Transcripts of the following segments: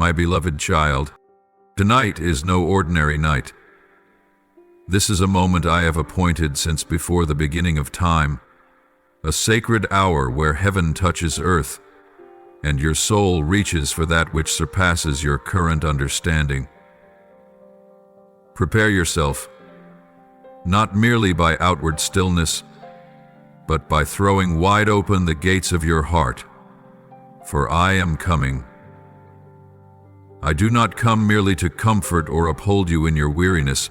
My beloved child, tonight is no ordinary night. This is a moment I have appointed since before the beginning of time, a sacred hour where heaven touches earth, and your soul reaches for that which surpasses your current understanding. Prepare yourself, not merely by outward stillness, but by throwing wide open the gates of your heart, for I am coming. I do not come merely to comfort or uphold you in your weariness,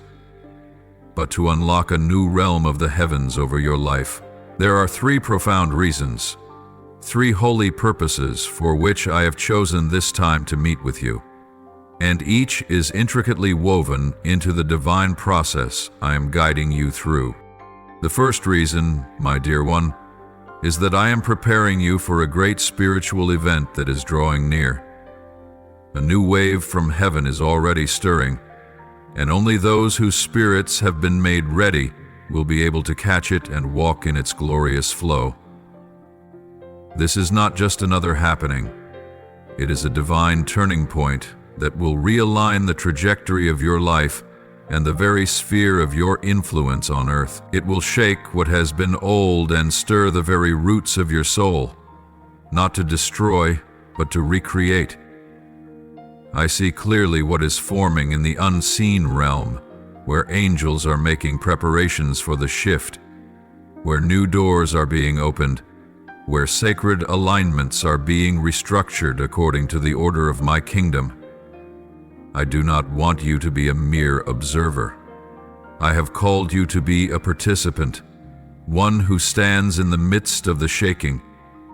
but to unlock a new realm of the heavens over your life. There are three profound reasons, three holy purposes for which I have chosen this time to meet with you, and each is intricately woven into the divine process I am guiding you through. The first reason, my dear one, is that I am preparing you for a great spiritual event that is drawing near. A new wave from heaven is already stirring, and only those whose spirits have been made ready will be able to catch it and walk in its glorious flow. This is not just another happening. It is a divine turning point that will realign the trajectory of your life and the very sphere of your influence on earth. It will shake what has been old and stir the very roots of your soul, not to destroy, but to recreate. I see clearly what is forming in the unseen realm, where angels are making preparations for the shift, where new doors are being opened, where sacred alignments are being restructured according to the order of my kingdom. I do not want you to be a mere observer. I have called you to be a participant, one who stands in the midst of the shaking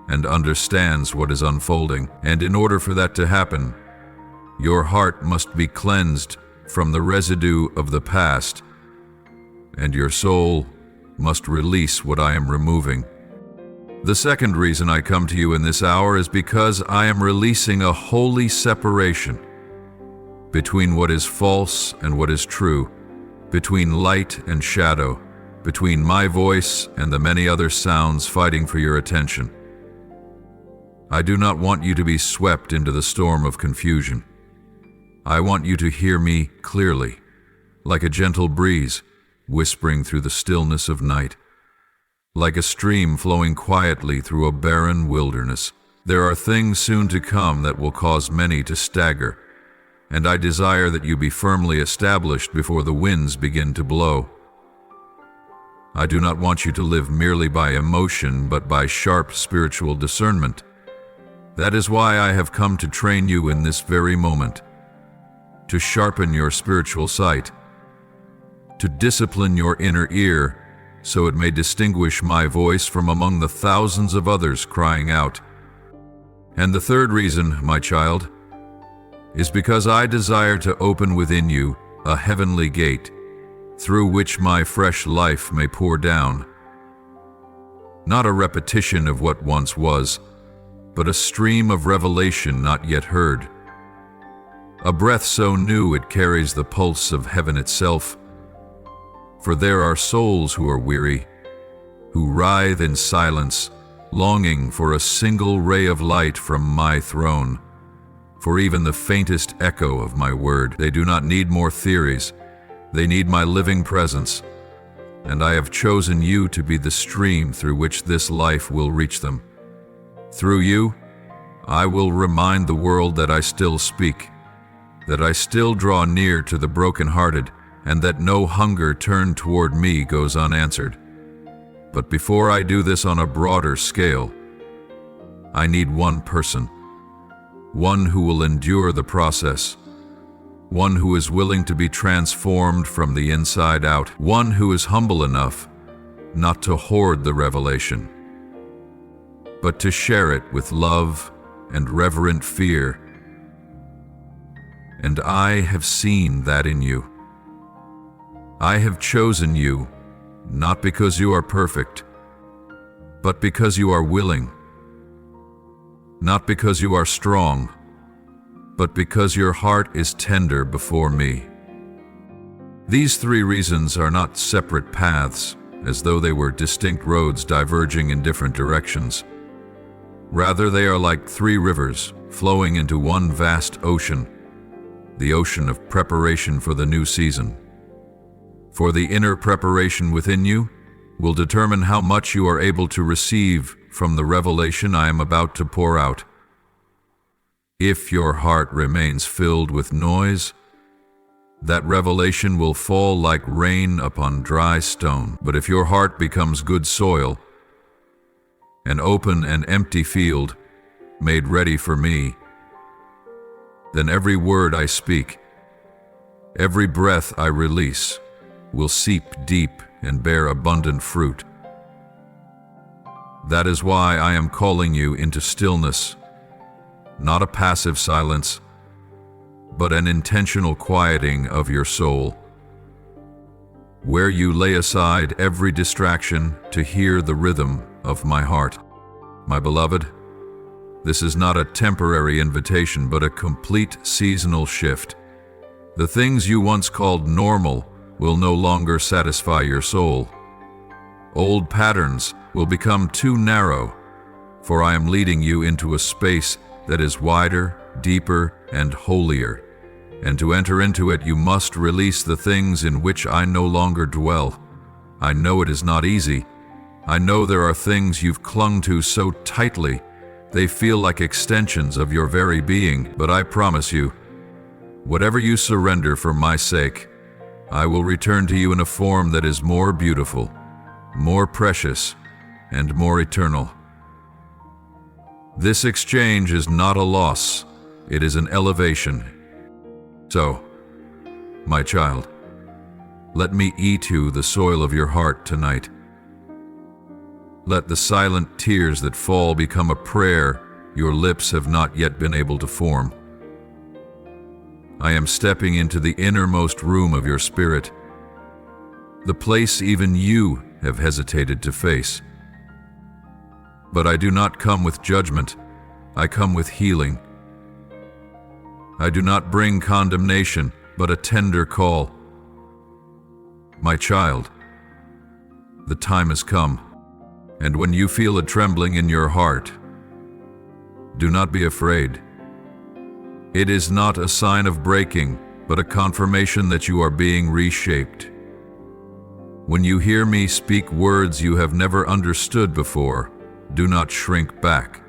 and understands what is unfolding. And in order for that to happen, your heart must be cleansed from the residue of the past, and your soul must release what I am removing. The second reason I come to you in this hour is because I am releasing a holy separation between what is false and what is true, between light and shadow, between my voice and the many other sounds fighting for your attention. I do not want you to be swept into the storm of confusion. I want you to hear me clearly, like a gentle breeze whispering through the stillness of night, like a stream flowing quietly through a barren wilderness. There are things soon to come that will cause many to stagger, and I desire that you be firmly established before the winds begin to blow. I do not want you to live merely by emotion, but by sharp spiritual discernment. That is why I have come to train you in this very moment, to sharpen your spiritual sight, to discipline your inner ear, so it may distinguish my voice from among the thousands of others crying out. And the third reason, my child, is because I desire to open within you a heavenly gate through which my fresh life may pour down. Not a repetition of what once was, but a stream of revelation not yet heard. A breath so new it carries the pulse of heaven itself. For there are souls who are weary, who writhe in silence, longing for a single ray of light from my throne, for even the faintest echo of my word. They do not need more theories. They need my living presence, and I have chosen you to be the stream through which this life will reach them. Through you, I will remind the world that I still speak, that I still draw near to the brokenhearted, and that no hunger turned toward me goes unanswered. But before I do this on a broader scale, I need one person, one who will endure the process, one who is willing to be transformed from the inside out, one who is humble enough not to hoard the revelation, but to share it with love and reverent fear. And I have seen that in you. I have chosen you not because you are perfect, but because you are willing. Not because you are strong, but because your heart is tender before me. These three reasons are not separate paths, as though they were distinct roads diverging in different directions. Rather, they are like three rivers flowing into one vast ocean, the ocean of preparation for the new season. For the inner preparation within you will determine how much you are able to receive from the revelation I am about to pour out. If your heart remains filled with noise, that revelation will fall like rain upon dry stone. But if your heart becomes good soil, an open and empty field made ready for me, then every word I speak, every breath I release, will seep deep and bear abundant fruit. That is why I am calling you into stillness, not a passive silence, but an intentional quieting of your soul, where you lay aside every distraction to hear the rhythm of my heart. My beloved, this is not a temporary invitation, but a complete seasonal shift. The things you once called normal will no longer satisfy your soul. Old patterns will become too narrow, for I am leading you into a space that is wider, deeper, and holier. And to enter into it, you must release the things in which I no longer dwell. I know it is not easy. I know there are things you've clung to so tightly, they feel like extensions of your very being. But I promise you, whatever you surrender for my sake, I will return to you in a form that is more beautiful, more precious, and more eternal. This exchange is not a loss, it is an elevation. So, my child, let me eat you the soil of your heart tonight. Let the silent tears that fall become a prayer your lips have not yet been able to form. I am stepping into the innermost room of your spirit, the place even you have hesitated to face. But I do not come with judgment, I come with healing. I do not bring condemnation, but a tender call. My child, the time has come, and when you feel a trembling in your heart, do not be afraid. It is not a sign of breaking, but a confirmation that you are being reshaped. When you hear me speak words you have never understood before, do not shrink back.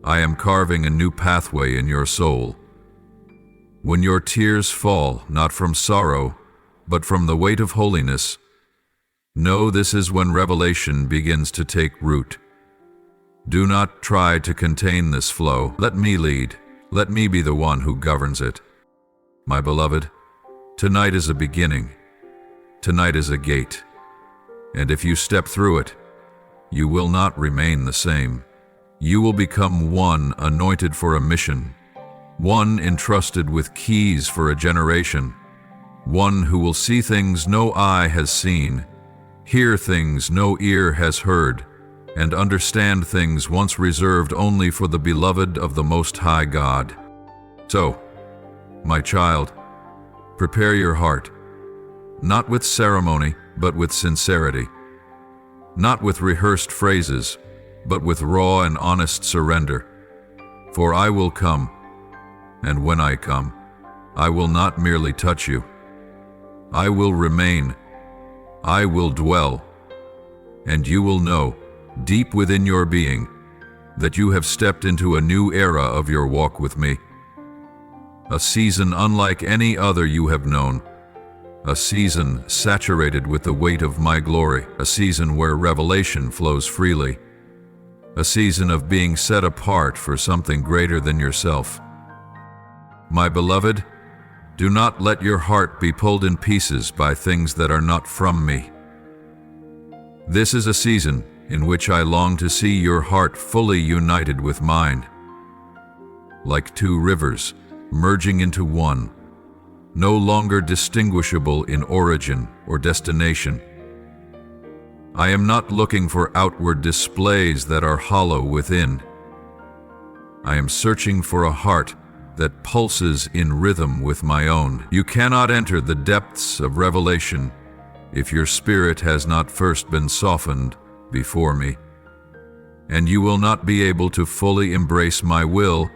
I am carving a new pathway in your soul. When your tears fall, not from sorrow, but from the weight of holiness, know this is when revelation begins to take root. Do not try to contain this flow. Let me lead. Let me be the one who governs it. My beloved, tonight is a beginning. Tonight is a gate. And if you step through it, you will not remain the same. You will become one anointed for a mission, one entrusted with keys for a generation, one who will see things no eye has seen, hear things no ear has heard, and understand things once reserved only for the beloved of the Most High God. So, my child, prepare your heart, not with ceremony, but with sincerity, not with rehearsed phrases, but with raw and honest surrender. For I will come, and when I come, I will not merely touch you. I will remain, I will dwell, and you will know, deep within your being, that you have stepped into a new era of your walk with me. A season unlike any other you have known. A season saturated with the weight of my glory. A season where revelation flows freely. A season of being set apart for something greater than yourself. My beloved, do not let your heart be pulled in pieces by things that are not from me. This is a season in which I long to see your heart fully united with mine, like two rivers merging into one, no longer distinguishable in origin or destination. I am not looking for outward displays that are hollow within. I am searching for a heart that pulses in rhythm with my own. You cannot enter the depths of revelation if your spirit has not first been softened before me. And you will not be able to fully embrace my will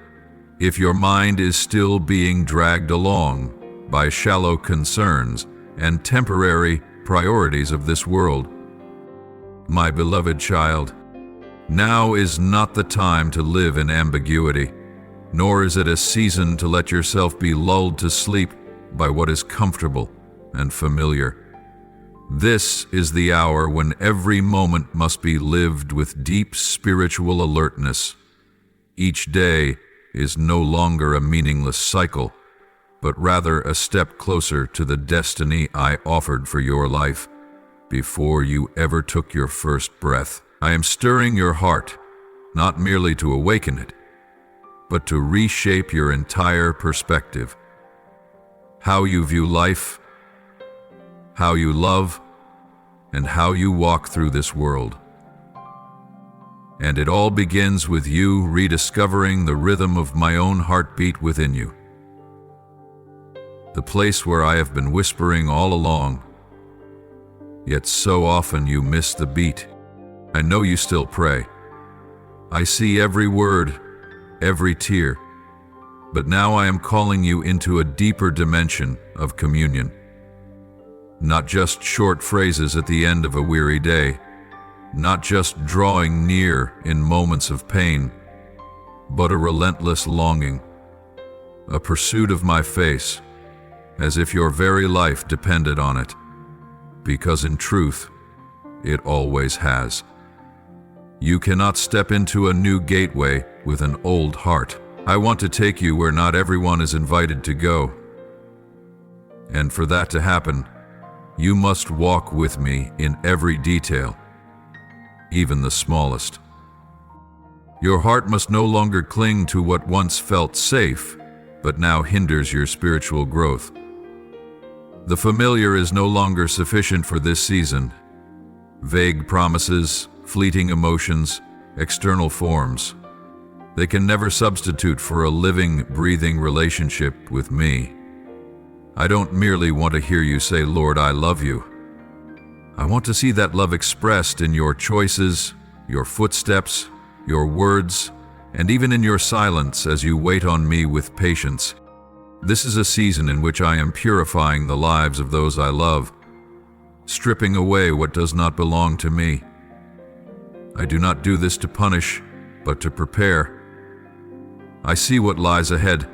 If your mind is still being dragged along by shallow concerns and temporary priorities of this world, my beloved child, now is not the time to live in ambiguity, nor is it a season to let yourself be lulled to sleep by what is comfortable and familiar. This is the hour when every moment must be lived with deep spiritual alertness. Each day is no longer a meaningless cycle, but rather a step closer to the destiny I offered for your life before you ever took your first breath. I am stirring your heart, not merely to awaken it, but to reshape your entire perspective. How you view life, how you love, and how you walk through this world. And it all begins with you rediscovering the rhythm of my own heartbeat within you. The place where I have been whispering all along, yet so often you miss the beat. I know you still pray. I see every word, every tear. But now I am calling you into a deeper dimension of communion. Not just short phrases at the end of a weary day, not just drawing near in moments of pain, but a relentless longing, a pursuit of my face, as if your very life depended on it, because in truth, it always has. You cannot step into a new gateway with an old heart. I want to take you where not everyone is invited to go. And for that to happen, you must walk with me in every detail, even the smallest. Your heart must no longer cling to what once felt safe, but now hinders your spiritual growth. The familiar is no longer sufficient for this season. Vague promises, fleeting emotions, external forms. They can never substitute for a living, breathing relationship with me. I don't merely want to hear you say, "Lord, I love you." I want to see that love expressed in your choices, your footsteps, your words, and even in your silence as you wait on me with patience. This is a season in which I am purifying the lives of those I love, stripping away what does not belong to me. I do not do this to punish, but to prepare. I see what lies ahead,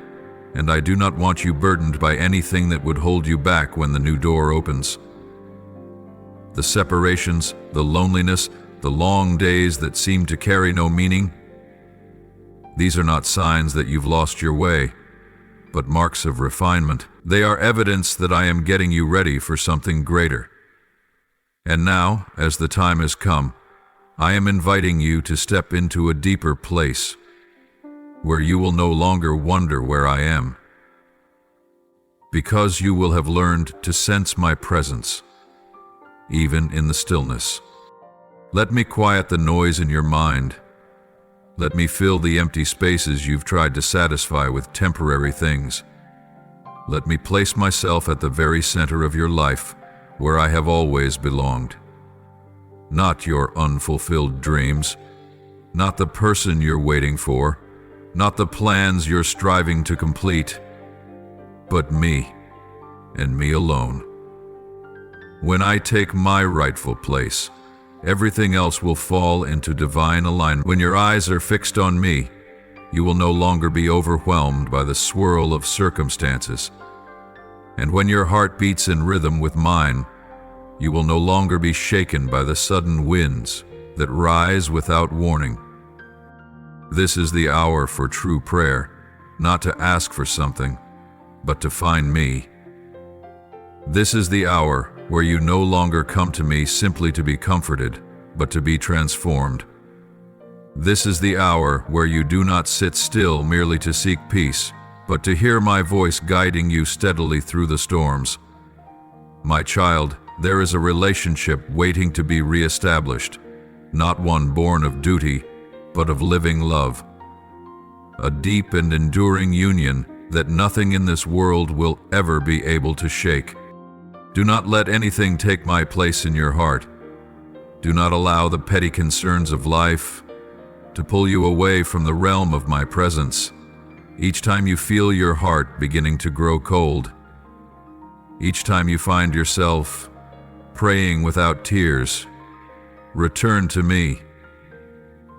and I do not want you burdened by anything that would hold you back when the new door opens. The separations, the loneliness, the long days that seem to carry no meaning, these are not signs that you've lost your way, but marks of refinement. They are evidence that I am getting you ready for something greater. And now, as the time has come, I am inviting you to step into a deeper place, where you will no longer wonder where I am, because you will have learned to sense my presence, even in the stillness. Let me quiet the noise in your mind. Let me fill the empty spaces you've tried to satisfy with temporary things. Let me place myself at the very center of your life, where I have always belonged. Not your unfulfilled dreams, not the person you're waiting for, not the plans you're striving to complete, but me, and me alone. When I take my rightful place, everything else will fall into divine alignment. When your eyes are fixed on me, you will no longer be overwhelmed by the swirl of circumstances. And when your heart beats in rhythm with mine, you will no longer be shaken by the sudden winds that rise without warning. This is the hour for true prayer, not to ask for something, but to find me. This is the hour where you no longer come to me simply to be comforted, but to be transformed. This is the hour where you do not sit still merely to seek peace, but to hear my voice guiding you steadily through the storms. My child, there is a relationship waiting to be reestablished, not one born of duty, but of living love. A deep and enduring union that nothing in this world will ever be able to shake. Do not let anything take my place in your heart. Do not allow the petty concerns of life to pull you away from the realm of my presence. Each time you feel your heart beginning to grow cold, each time you find yourself praying without tears, return to me.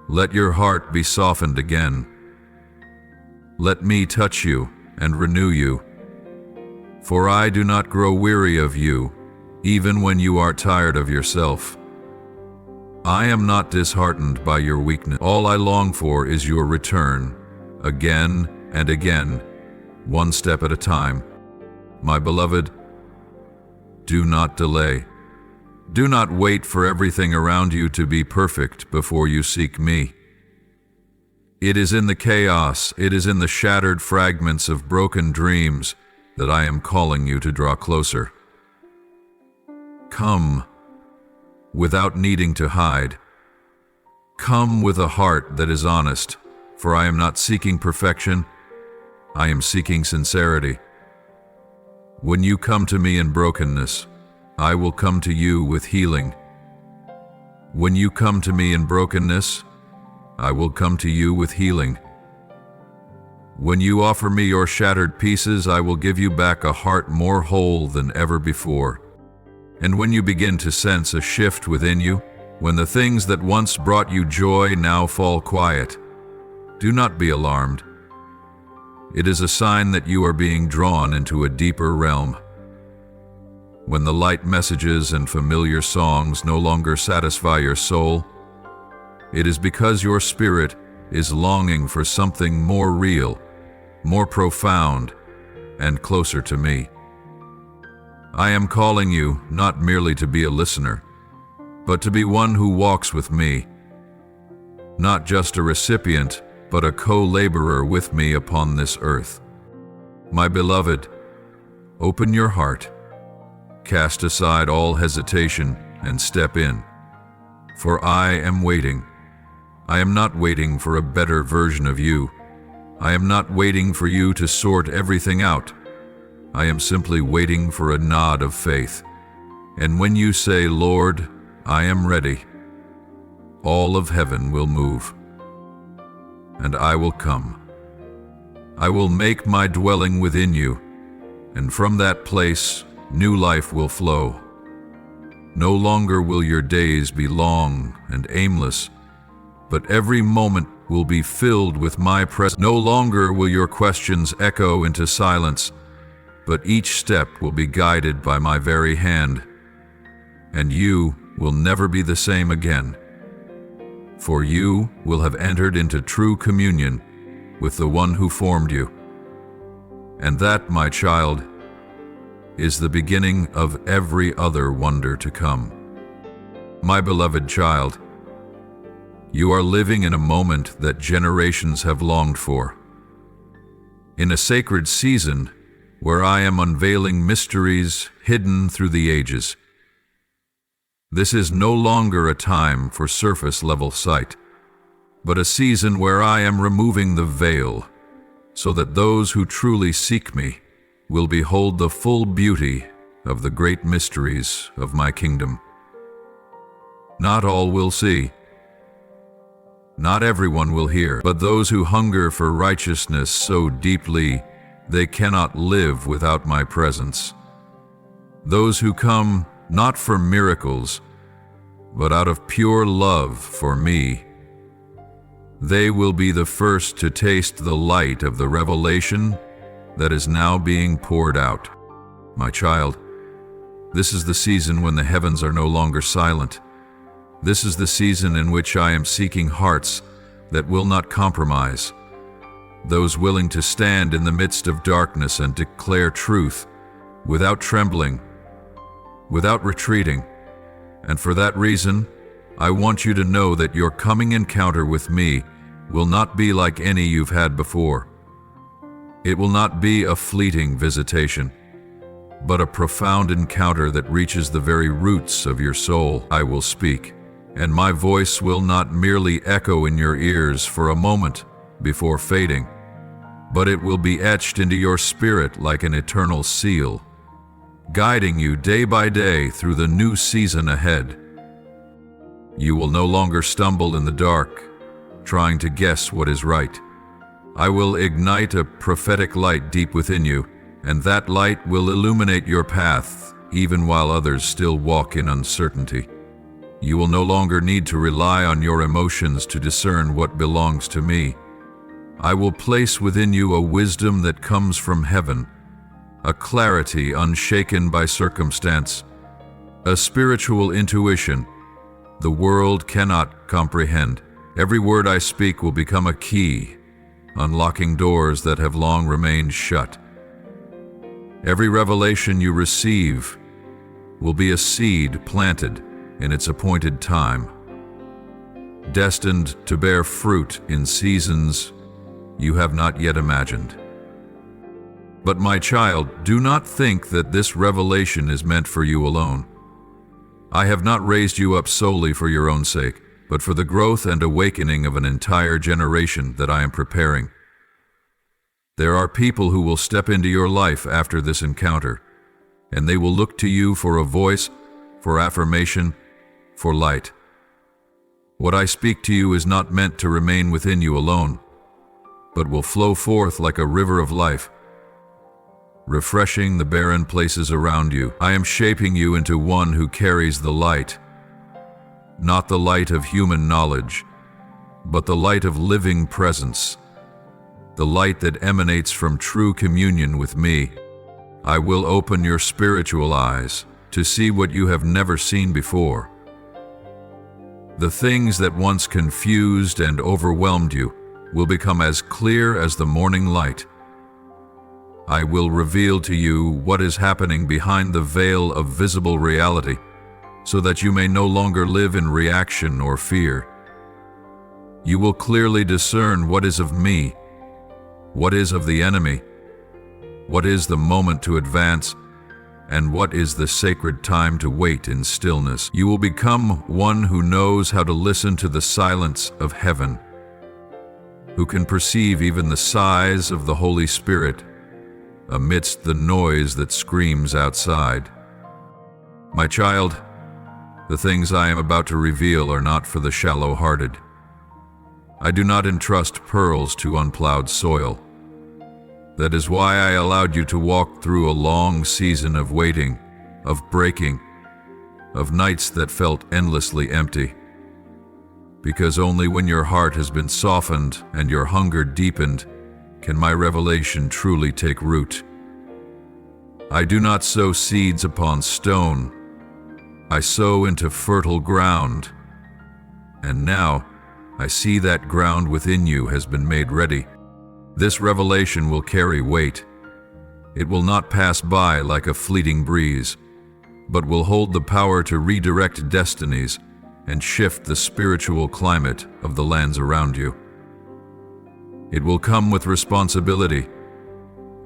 Let your heart be softened again. Let me touch you and renew you. For I do not grow weary of you, even when you are tired of yourself. I am not disheartened by your weakness. All I long for is your return, again and again, one step at a time. My beloved, do not delay. Do not wait for everything around you to be perfect before you seek me. It is in the chaos, it is in the shattered fragments of broken dreams that I am calling you to draw closer. Come, without needing to hide. Come with a heart that is honest, for I am not seeking perfection, I am seeking sincerity. When you come to me in brokenness, I will come to you with healing. When you come to me in brokenness, I will come to you with healing. When you offer me your shattered pieces, I will give you back a heart more whole than ever before. And when you begin to sense a shift within you, when the things that once brought you joy now fall quiet, do not be alarmed. It is a sign that you are being drawn into a deeper realm. When the light messages and familiar songs no longer satisfy your soul, it is because your spirit is longing for something more real, more profound, and closer to me. I am calling you not merely to be a listener, but to be one who walks with me, not just a recipient, but a co-laborer with me upon this earth. My beloved, open your heart, cast aside all hesitation, and step in. For I am waiting. I am not waiting for a better version of you. I am not waiting for you to sort everything out. I am simply waiting for a nod of faith. And when you say, Lord, I am ready, all of heaven will move. And I will come. I will make my dwelling within you, and from that place, new life will flow. No longer will your days be long and aimless, but every moment will be filled with my presence. No longer will your questions echo into silence, but each step will be guided by my very hand, and you will never be the same again. For you will have entered into true communion with the one who formed you. And that, my child, is the beginning of every other wonder to come. My beloved child, you are living in a moment that generations have longed for. In a sacred season where I am unveiling mysteries hidden through the ages. This is no longer a time for surface-level sight, but a season where I am removing the veil, so that those who truly seek me will behold the full beauty of the great mysteries of my kingdom. Not all will see. Not everyone will hear, but those who hunger for righteousness so deeply they cannot live without my presence. Those who come not for miracles, but out of pure love for me, they will be the first to taste the light of the revelation that is now being poured out. My child, this is the season when the heavens are no longer silent. This is the season in which I am seeking hearts that will not compromise, those willing to stand in the midst of darkness and declare truth without trembling, without retreating. And for that reason, I want you to know that your coming encounter with me will not be like any you've had before. It will not be a fleeting visitation, but a profound encounter that reaches the very roots of your soul. I will speak, and my voice will not merely echo in your ears for a moment before fading, but it will be etched into your spirit like an eternal seal, guiding you day by day through the new season ahead. You will no longer stumble in the dark, trying to guess what is right. I will ignite a prophetic light deep within you, and that light will illuminate your path even while others still walk in uncertainty. You will no longer need to rely on your emotions to discern what belongs to me. I will place within you a wisdom that comes from heaven, a clarity unshaken by circumstance, a spiritual intuition the world cannot comprehend. Every word I speak will become a key, unlocking doors that have long remained shut. Every revelation you receive will be a seed planted in its appointed time, destined to bear fruit in seasons you have not yet imagined. But my child, do not think that this revelation is meant for you alone. I have not raised you up solely for your own sake, but for the growth and awakening of an entire generation that I am preparing. There are people who will step into your life after this encounter, and they will look to you for a voice, for affirmation, for light. What I speak to you is not meant to remain within you alone, but will flow forth like a river of life, refreshing the barren places around you. I am shaping you into one who carries the light, not the light of human knowledge, but the light of living presence, the light that emanates from true communion with me. I will open your spiritual eyes to see what you have never seen before. The things that once confused and overwhelmed you will become as clear as the morning light. I will reveal to you what is happening behind the veil of visible reality, so that you may no longer live in reaction or fear. You will clearly discern what is of me, what is of the enemy, what is the moment to advance, and what is the sacred time to wait in stillness. You will become one who knows how to listen to the silence of heaven, who can perceive even the sighs of the Holy Spirit amidst the noise that screams outside. My child, the things I am about to reveal are not for the shallow-hearted. I do not entrust pearls to unplowed soil. That is why I allowed you to walk through a long season of waiting, of breaking, of nights that felt endlessly empty. Because only when your heart has been softened and your hunger deepened can my revelation truly take root. I do not sow seeds upon stone. I sow into fertile ground. And now I see that ground within you has been made ready. This revelation will carry weight. It will not pass by like a fleeting breeze, but will hold the power to redirect destinies and shift the spiritual climate of the lands around you. It will come with responsibility,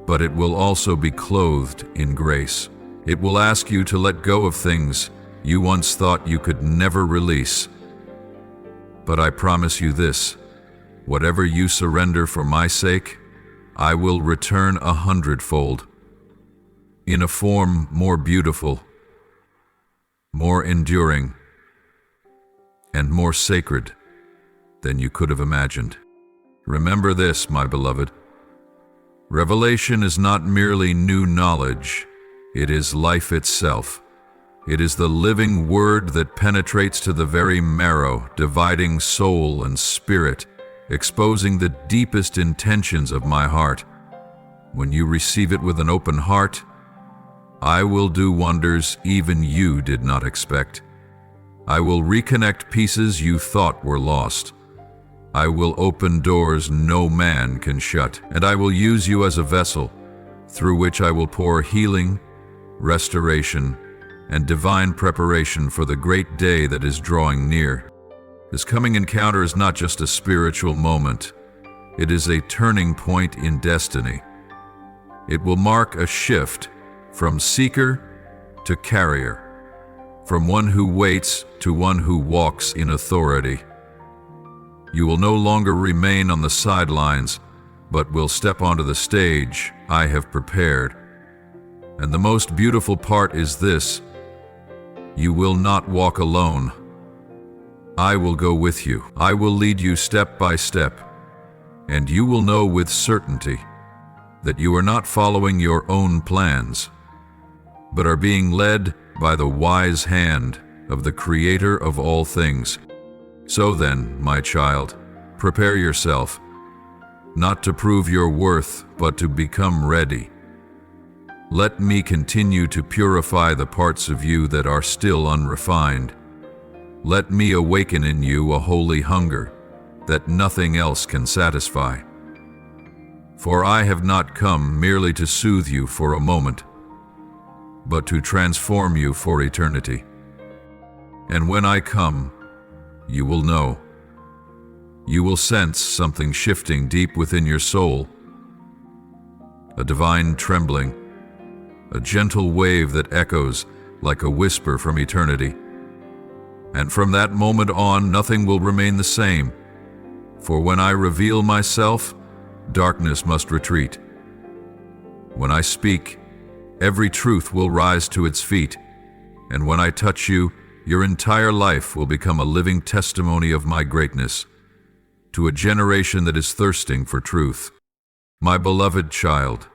but it will also be clothed in grace. It will ask you to let go of things you once thought you could never release. But I promise you this, whatever you surrender for my sake, I will return 100-fold, in a form more beautiful, more enduring, and more sacred than you could have imagined. Remember this, my beloved. Revelation is not merely new knowledge, it is life itself. It is the living word that penetrates to the very marrow, dividing soul and spirit, exposing the deepest intentions of my heart. When you receive it with an open heart, I will do wonders even you did not expect. I will reconnect pieces you thought were lost. I will open doors no man can shut, and I will use you as a vessel through which I will pour healing, restoration, and divine preparation for the great day that is drawing near. This coming encounter is not just a spiritual moment. It is a turning point in destiny. It will mark a shift from seeker to carrier, from one who waits to one who walks in authority. You will no longer remain on the sidelines, but will step onto the stage I have prepared. And the most beautiful part is this: you will not walk alone. I will go with you. I will lead you step by step, and you will know with certainty that you are not following your own plans, but are being led by the wise hand of the Creator of all things. So then, my child, prepare yourself, not to prove your worth, but to become ready. Let me continue to purify the parts of you that are still unrefined. Let me awaken in you a holy hunger that nothing else can satisfy. For I have not come merely to soothe you for a moment, but to transform you for eternity. And when I come, you will know. You will sense something shifting deep within your soul, a divine trembling, a gentle wave that echoes like a whisper from eternity. And from that moment on, nothing will remain the same, for when I reveal myself, darkness must retreat. When I speak, every truth will rise to its feet, and when I touch you, your entire life will become a living testimony of my greatness to a generation that is thirsting for truth. My beloved child,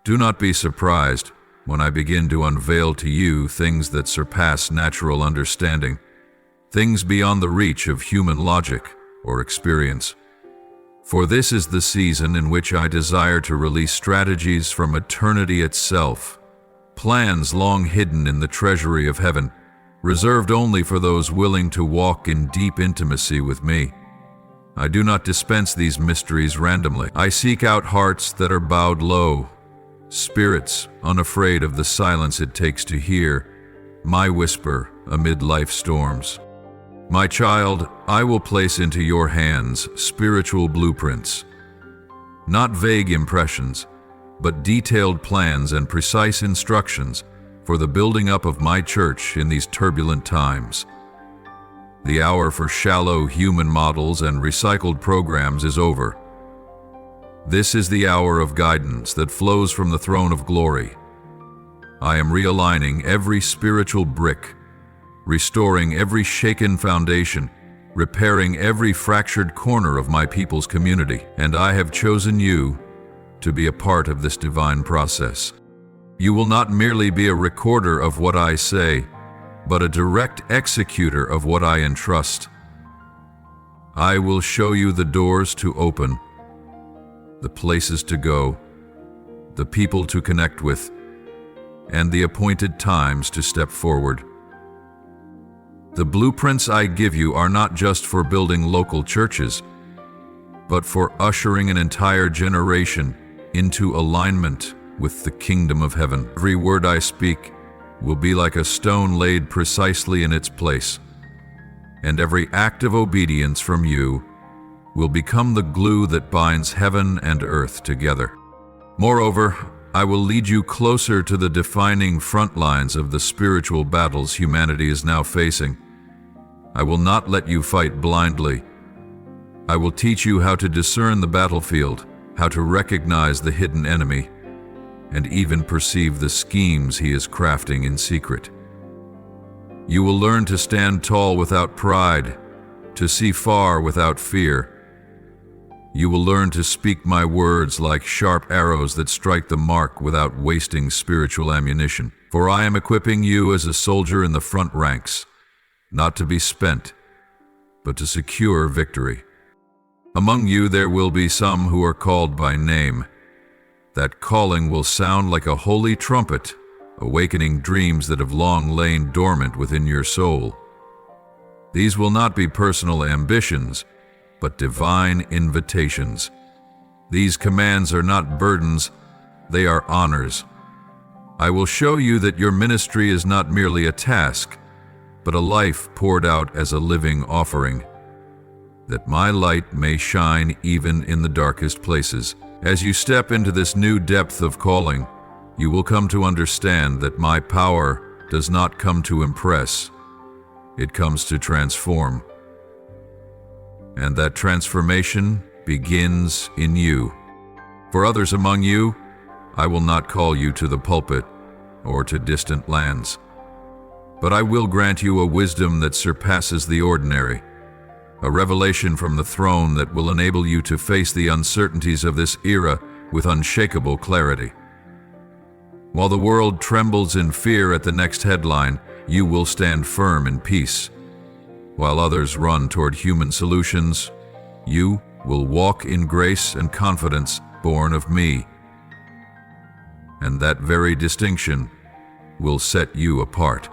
do not be surprised when I begin to unveil to you things that surpass natural understanding, things beyond the reach of human logic or experience. For this is the season in which I desire to release strategies from eternity itself, plans long hidden in the treasury of heaven, reserved only for those willing to walk in deep intimacy with me. I do not dispense these mysteries randomly. I seek out hearts that are bowed low, spirits unafraid of the silence it takes to hear my whisper amid life's storms. My child, I will place into your hands spiritual blueprints, not vague impressions, but detailed plans and precise instructions for the building up of my church in these turbulent times. The hour for shallow human models and recycled programs is over. This is the hour of guidance that flows from the throne of glory. I am realigning every spiritual brick, restoring every shaken foundation, repairing every fractured corner of my people's community, and I have chosen you to be a part of this divine process. You will not merely be a recorder of what I say, but a direct executor of what I entrust. I will show you the doors to open, the places to go, the people to connect with, and the appointed times to step forward. The blueprints I give you are not just for building local churches, but for ushering an entire generation into alignment with the kingdom of heaven. Every word I speak will be like a stone laid precisely in its place, and every act of obedience from you will become the glue that binds heaven and earth together. Moreover, I will lead you closer to the defining front lines of the spiritual battles humanity is now facing. I will not let you fight blindly. I will teach you how to discern the battlefield, how to recognize the hidden enemy, and even perceive the schemes he is crafting in secret. You will learn to stand tall without pride, to see far without fear. You will learn to speak my words like sharp arrows that strike the mark without wasting spiritual ammunition. For I am equipping you as a soldier in the front ranks, not to be spent, but to secure victory. Among you there will be some who are called by name. That calling will sound like a holy trumpet, awakening dreams that have long lain dormant within your soul. These will not be personal ambitions, but divine invitations. These commands are not burdens, they are honors. I will show you that your ministry is not merely a task, but a life poured out as a living offering, that my light may shine even in the darkest places. As you step into this new depth of calling, you will come to understand that my power does not come to impress, it comes to transform. And that transformation begins in you. For others among you, I will not call you to the pulpit or to distant lands, but I will grant you a wisdom that surpasses the ordinary, a revelation from the throne that will enable you to face the uncertainties of this era with unshakable clarity. While the world trembles in fear at the next headline, you will stand firm in peace. While others run toward human solutions, you will walk in grace and confidence born of me. And that very distinction will set you apart.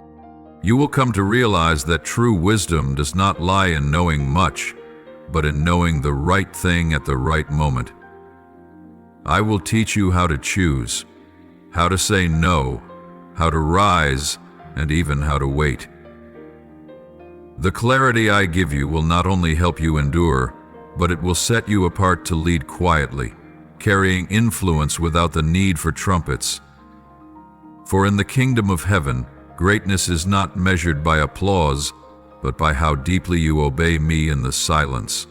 You will come to realize that true wisdom does not lie in knowing much, but in knowing the right thing at the right moment. I will teach you how to choose, how to say no, how to rise, and even how to wait. The clarity I give you will not only help you endure, but it will set you apart to lead quietly, carrying influence without the need for trumpets. For in the kingdom of heaven, greatness is not measured by applause, but by how deeply you obey me in the silence.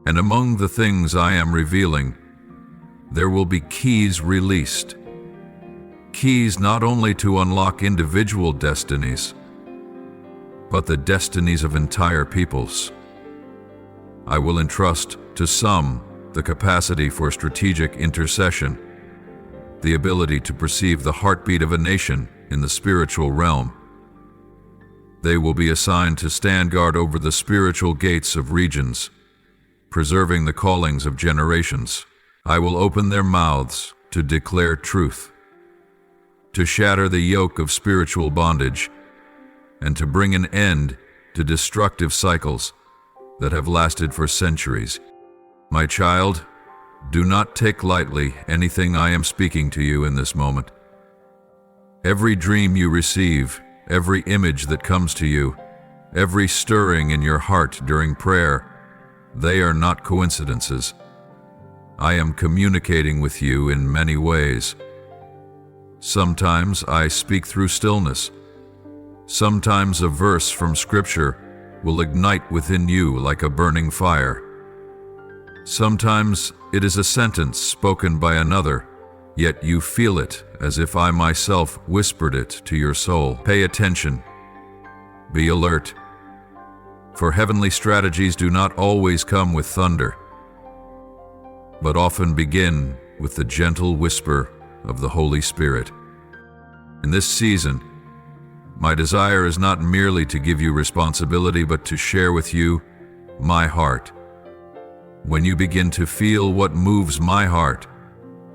And among the things I am revealing, there will be keys released. Keys not only to unlock individual destinies, but the destinies of entire peoples. I will entrust to some the capacity for strategic intercession, the ability to perceive the heartbeat of a nation in the spiritual realm. They will be assigned to stand guard over the spiritual gates of regions, preserving the callings of generations. I will open their mouths to declare truth, to shatter the yoke of spiritual bondage, and to bring an end to destructive cycles that have lasted for centuries. My child, do not take lightly anything I am speaking to you in this moment. Every dream you receive, every image that comes to you, every stirring in your heart during prayer, they are not coincidences. I am communicating with you in many ways. Sometimes I speak through stillness. Sometimes a verse from Scripture will ignite within you like a burning fire. Sometimes it is a sentence spoken by another, yet you feel it as if I myself whispered it to your soul. Pay attention. Be alert. For heavenly strategies do not always come with thunder, but often begin with the gentle whisper of the Holy Spirit. In this season, my desire is not merely to give you responsibility, but to share with you my heart. When you begin to feel what moves my heart,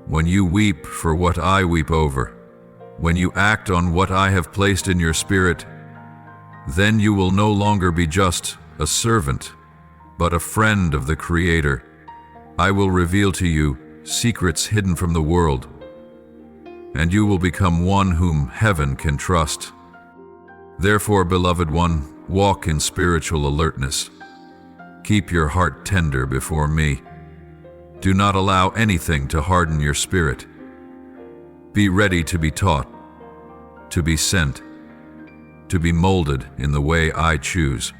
when you weep for what I weep over, when you act on what I have placed in your spirit, then you will no longer be just a servant, but a friend of the Creator. I will reveal to you secrets hidden from the world, and you will become one whom heaven can trust. Therefore, beloved one, walk in spiritual alertness. Keep your heart tender before me. Do not allow anything to harden your spirit. Be ready to be taught, to be sent, to be molded in the way I choose.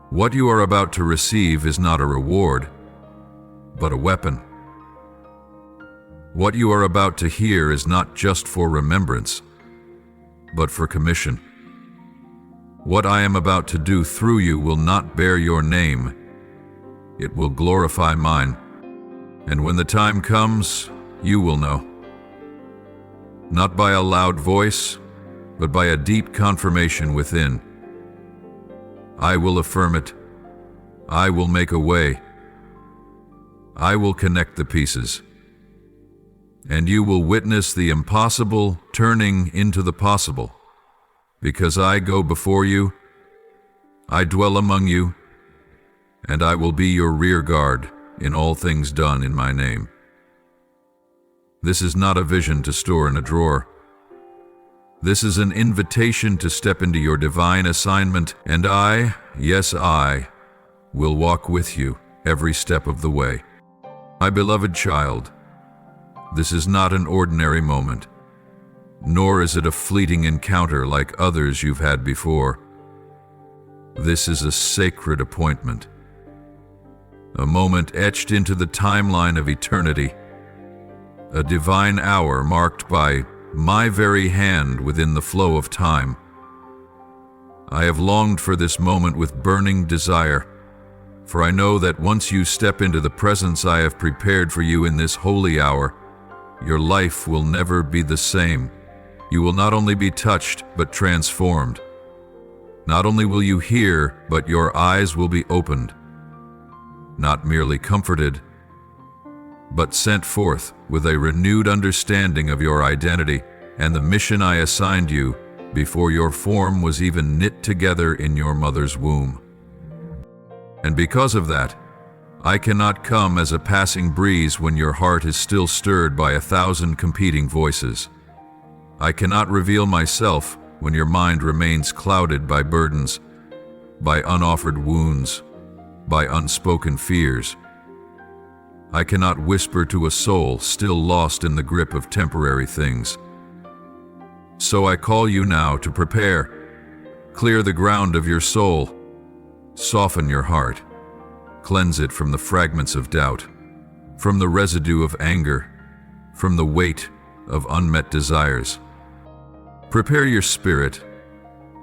What you are about to receive is not a reward, but a weapon. What you are about to hear is not just for remembrance, but for commission. What I am about to do through you will not bear your name. It will glorify mine. And when the time comes, you will know. Not by a loud voice, but by a deep confirmation within. I will affirm it. I will make a way. I will connect the pieces. And you will witness the impossible turning into the possible. Because I go before you, I dwell among you, and I will be your rear guard in all things done in my name. This is not a vision to store in a drawer. This is an invitation to step into your divine assignment, and I, yes I, will walk with you every step of the way. My beloved child, this is not an ordinary moment, nor is it a fleeting encounter like others you've had before. This is a sacred appointment, a moment etched into the timeline of eternity, a divine hour marked by my very hand within the flow of time. I have longed for this moment with burning desire, for I know that once you step into the presence I have prepared for you in this holy hour, your life will never be the same. You will not only be touched, but transformed. Not only will you hear, but your eyes will be opened. Not merely comforted, but sent forth with a renewed understanding of your identity and the mission I assigned you before your form was even knit together in your mother's womb. And because of that, I cannot come as a passing breeze when your heart is still stirred by 1,000 competing voices. I cannot reveal myself when your mind remains clouded by burdens, by unoffered wounds, by unspoken fears. I cannot whisper to a soul still lost in the grip of temporary things. So I call you now to prepare. Clear the ground of your soul. Soften your heart. Cleanse it from the fragments of doubt, from the residue of anger, from the weight of unmet desires. Prepare your spirit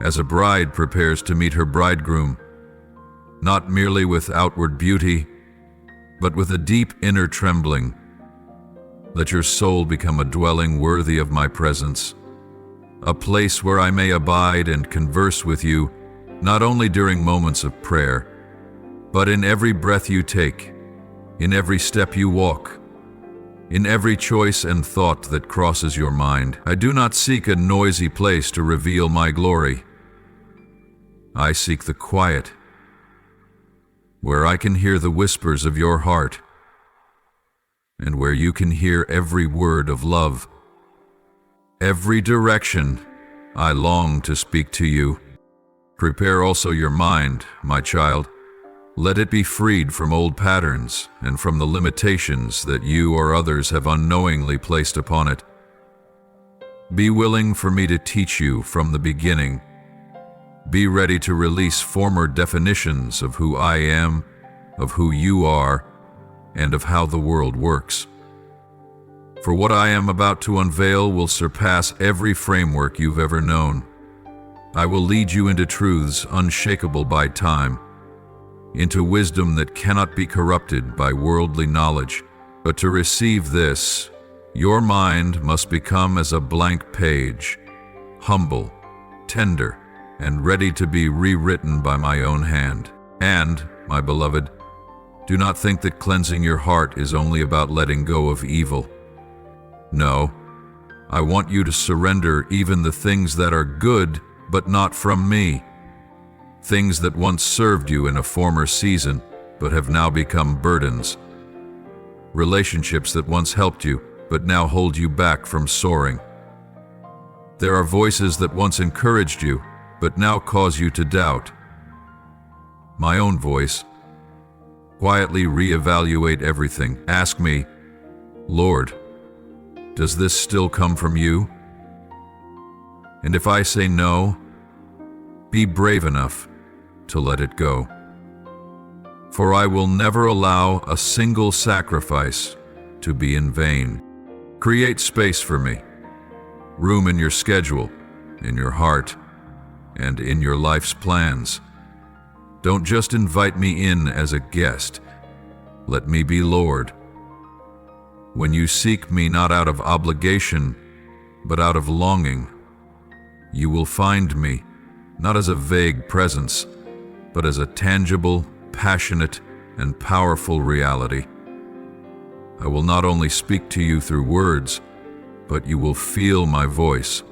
as a bride prepares to meet her bridegroom, not merely with outward beauty, but with a deep inner trembling. Let your soul become a dwelling worthy of my presence, a place where I may abide and converse with you, not only during moments of prayer, but in every breath you take, in every step you walk, in every choice and thought that crosses your mind. I do not seek a noisy place to reveal my glory. I seek the quiet, where I can hear the whispers of your heart, and where you can hear every word of love. Every direction I long to speak to you. Prepare also your mind, my child. Let it be freed from old patterns and from the limitations that you or others have unknowingly placed upon it. Be willing for me to teach you from the beginning. Be ready to release former definitions of who I am, of who you are, and of how the world works. For what I am about to unveil will surpass every framework you've ever known. I will lead you into truths unshakable by time, into wisdom that cannot be corrupted by worldly knowledge. But to receive this, your mind must become as a blank page, humble, tender, and ready to be rewritten by my own hand. And, my beloved, do not think that cleansing your heart is only about letting go of evil. No, I want you to surrender even the things that are good, but not from me. Things that once served you in a former season, but have now become burdens. Relationships that once helped you, but now hold you back from soaring. There are voices that once encouraged you, but now cause you to doubt. My own voice. Quietly reevaluate everything. Ask me, Lord, does this still come from you? And if I say no, be brave enough to let it go. For I will never allow a single sacrifice to be in vain. Create space for me, room in your schedule, in your heart, and in your life's plans. Don't just invite me in as a guest. Let me be Lord. When you seek me not out of obligation, but out of longing, you will find me not as a vague presence, but as a tangible, passionate, and powerful reality. I will not only speak to you through words, but you will feel my voice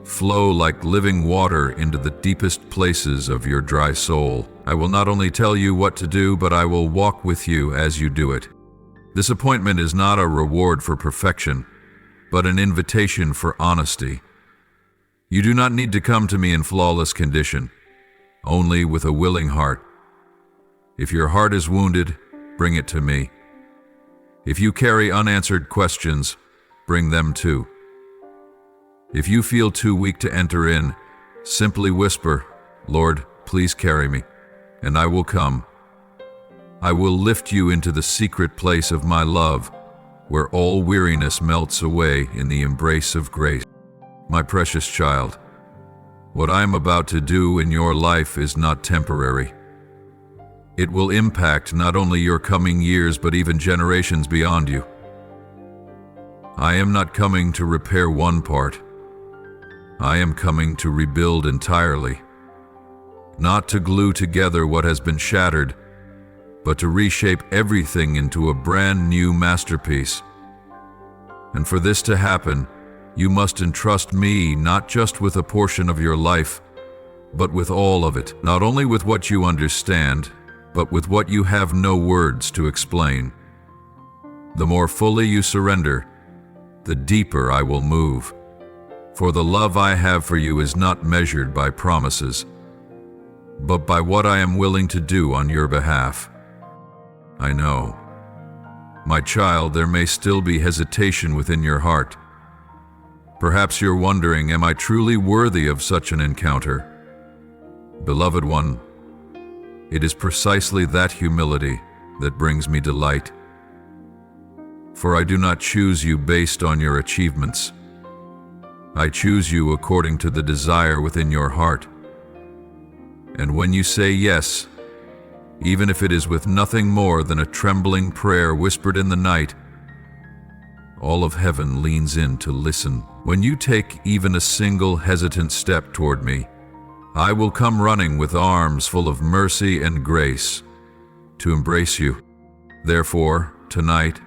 flow like living water into the deepest places of your dry soul. I will not only tell you what to do, but I will walk with you as you do it. This appointment is not a reward for perfection, but an invitation for honesty. You do not need to come to me in flawless condition, only with a willing heart. If your heart is wounded, bring it to me. If you carry unanswered questions, bring them too. If you feel too weak to enter in, simply whisper, Lord, please carry me, and I will come. I will lift you into the secret place of my love, where all weariness melts away in the embrace of grace. My precious child, What I am about to do in your life is not temporary. It will impact not only your coming years, but even generations beyond you. I am not coming to repair one part. I am coming to rebuild entirely. Not to glue together what has been shattered, but to reshape everything into a brand new masterpiece. And for this to happen, you must entrust me not just with a portion of your life, but with all of it. Not only with what you understand, but with what you have no words to explain. The more fully you surrender, the deeper I will move. For the love I have for you is not measured by promises, but by what I am willing to do on your behalf. I know. My child, there may still be hesitation within your heart. Perhaps you're wondering, am I truly worthy of such an encounter? Beloved one, it is precisely that humility that brings me delight. For I do not choose you based on your achievements. I choose you according to the desire within your heart. And when you say yes, even if it is with nothing more than a trembling prayer whispered in the night, all of heaven leans in to listen. When you take even a single hesitant step toward me, I will come running with arms full of mercy and grace to embrace you. Therefore, tonight,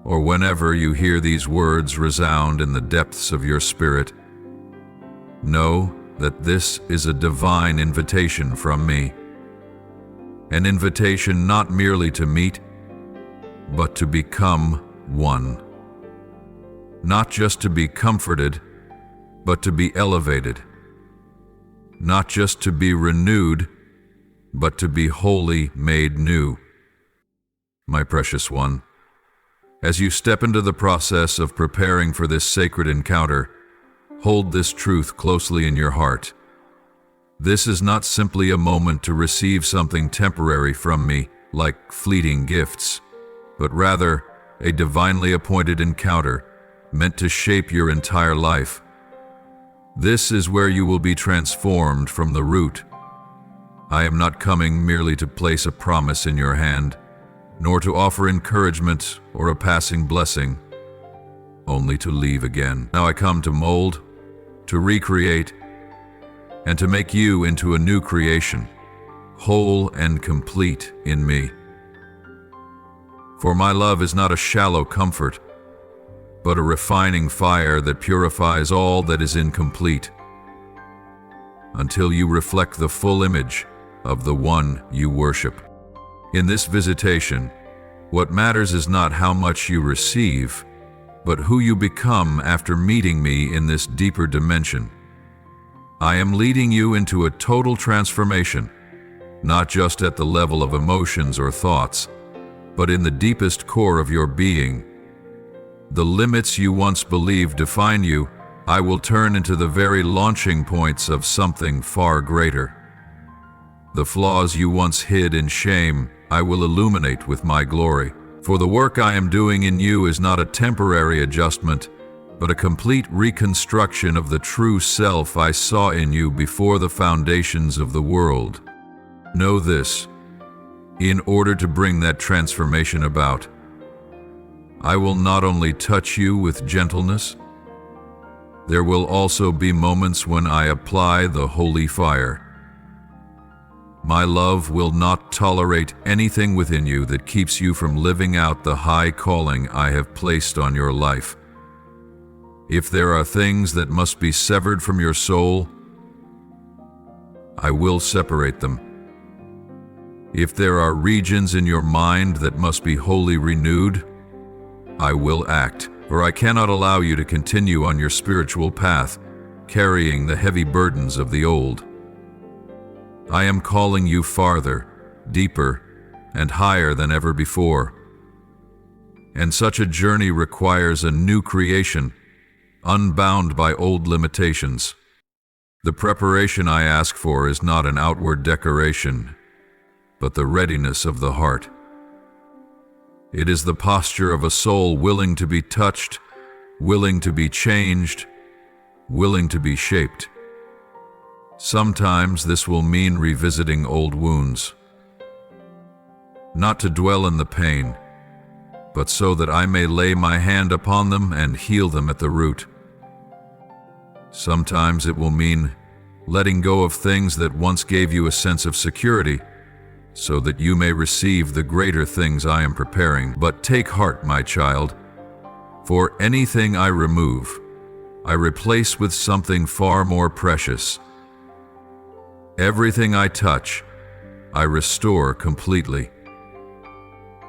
or whenever you hear these words resound in the depths of your spirit, know that this is a divine invitation from me. An invitation not merely to meet, but to become one. Not just to be comforted, but to be elevated. Not just to be renewed, but to be wholly made new. My precious one, as you step into the process of preparing for this sacred encounter, hold this truth closely in your heart. This is not simply a moment to receive something temporary from me, like fleeting gifts, but rather a divinely appointed encounter meant to shape your entire life. This is where you will be transformed from the root. I am not coming merely to place a promise in your hand, nor to offer encouragement or a passing blessing, only to leave again. Now I come to mold, to recreate, and to make you into a new creation, whole and complete in me. For my love is not a shallow comfort, but a refining fire that purifies all that is incomplete, until you reflect the full image of the one you worship. In this visitation, what matters is not how much you receive, but who you become after meeting me in this deeper dimension. I am leading you into a total transformation, not just at the level of emotions or thoughts, but in the deepest core of your being. The limits you once believed define you, I will turn into the very launching points of something far greater. The flaws you once hid in shame, I will illuminate with my glory. For the work I am doing in you is not a temporary adjustment, but a complete reconstruction of the true self I saw in you before the foundations of the world. Know this: in order to bring that transformation about, I will not only touch you with gentleness, there will also be moments when I apply the holy fire. My love will not tolerate anything within you that keeps you from living out the high calling I have placed on your life. If there are things that must be severed from your soul, I will separate them. If there are regions in your mind that must be wholly renewed, I will act, for I cannot allow you to continue on your spiritual path, carrying the heavy burdens of the old. I am calling you farther, deeper, and higher than ever before. And such a journey requires a new creation, unbound by old limitations. The preparation I ask for is not an outward decoration, but the readiness of the heart. It is the posture of a soul willing to be touched, willing to be changed, willing to be shaped. Sometimes this will mean revisiting old wounds, not to dwell in the pain, but so that I may lay my hand upon them and heal them at the root. Sometimes it will mean letting go of things that once gave you a sense of security, so that you may receive the greater things I am preparing. But take heart, my child, for anything I remove, I replace with something far more precious. Everything I touch, I restore completely.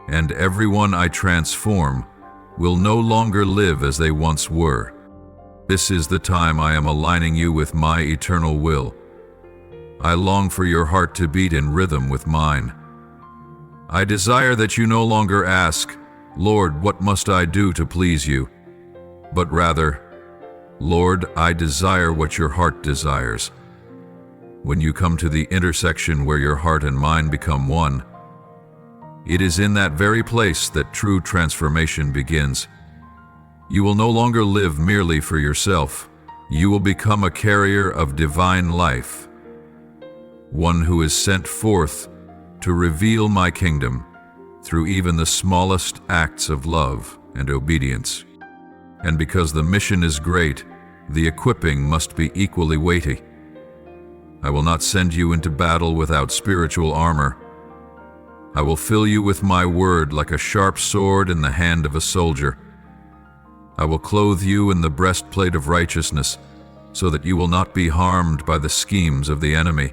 And everyone I transform will no longer live as they once were. This is the time I am aligning you with my eternal will. I long for your heart to beat in rhythm with mine. I desire that you no longer ask, Lord, what must I do to please you? But rather, Lord, I desire what your heart desires. When you come to the intersection where your heart and mind become one, it is in that very place that true transformation begins. You will no longer live merely for yourself. You will become a carrier of divine life, one who is sent forth to reveal my kingdom through even the smallest acts of love and obedience. And because the mission is great, the equipping must be equally weighty. I will not send you into battle without spiritual armor. I will fill you with my word like a sharp sword in the hand of a soldier. I will clothe you in the breastplate of righteousness, so that you will not be harmed by the schemes of the enemy.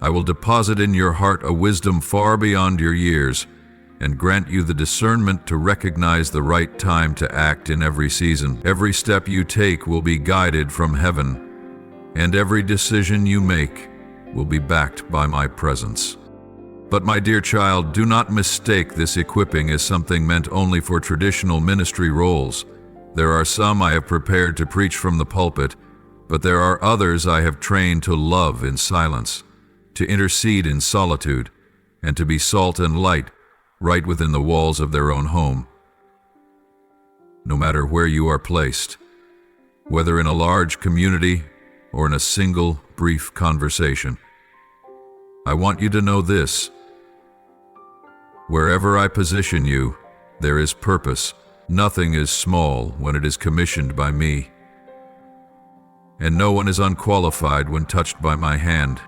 I will deposit in your heart a wisdom far beyond your years, and grant you the discernment to recognize the right time to act in every season. Every step you take will be guided from heaven, and every decision you make will be backed by my presence. But my dear child, do not mistake this equipping as something meant only for traditional ministry roles. There are some I have prepared to preach from the pulpit, but there are others I have trained to love in silence, to intercede in solitude, and to be salt and light right within the walls of their own home. No matter where you are placed, whether in a large community or in a single brief conversation, I want you to know this. Wherever I position you, there is purpose. Nothing is small when it is commissioned by me, and no one is unqualified when touched by my hand.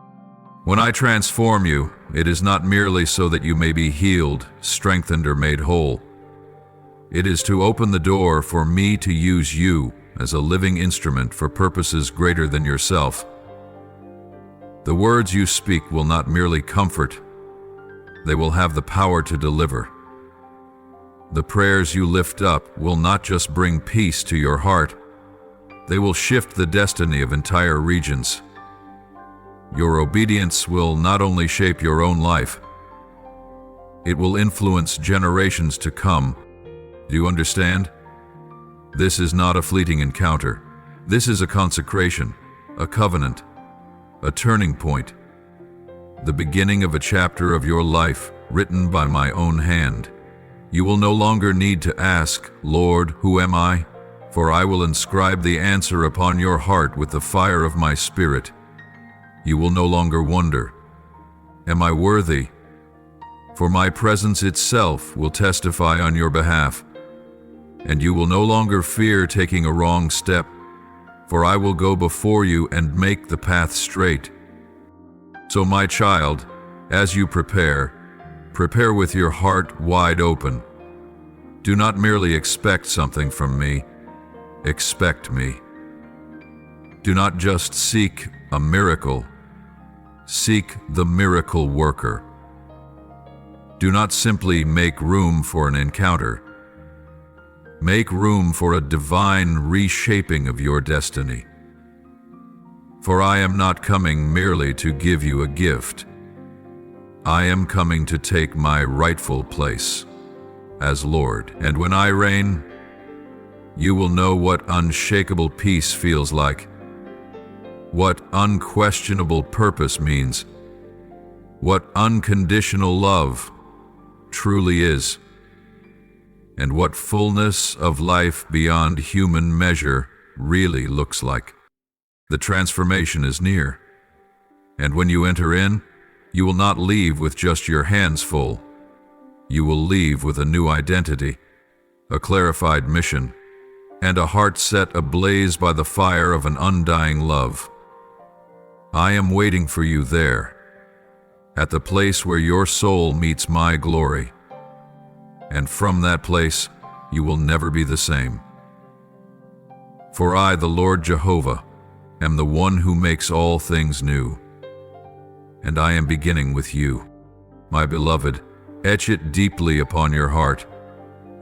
When I transform you, it is not merely so that you may be healed, strengthened, or made whole. It is to open the door for me to use you as a living instrument for purposes greater than yourself. The words you speak will not merely comfort, they will have the power to deliver. The prayers you lift up will not just bring peace to your heart, they will shift the destiny of entire regions. Your obedience will not only shape your own life, it will influence generations to come. Do you understand? This is not a fleeting encounter. This is a consecration, a covenant, a turning point, the beginning of a chapter of your life written by my own hand. You will no longer need to ask, Lord, who am I? For I will inscribe the answer upon your heart with the fire of my Spirit. You will no longer wonder, am I worthy? For my presence itself will testify on your behalf, and you will no longer fear taking a wrong step, for I will go before you and make the path straight. So my child, as you prepare with your heart wide open. Do not merely expect something from me, expect me. Do not just seek a miracle, seek the miracle worker. Do not simply make room for an encounter. Make room for a divine reshaping of your destiny. For I am not coming merely to give you a gift. I am coming to take my rightful place as Lord. And when I reign, you will know what unshakable peace feels like, what unquestionable purpose means, what unconditional love truly is, and what fullness of life beyond human measure really looks like. The transformation is near. And when you enter in, you will not leave with just your hands full. You will leave with a new identity, a clarified mission, and a heart set ablaze by the fire of an undying love. I am waiting for you there, at the place where your soul meets my glory. And from that place, you will never be the same. For I, the Lord Jehovah, am the one who makes all things new. And I am beginning with you. My beloved, etch it deeply upon your heart.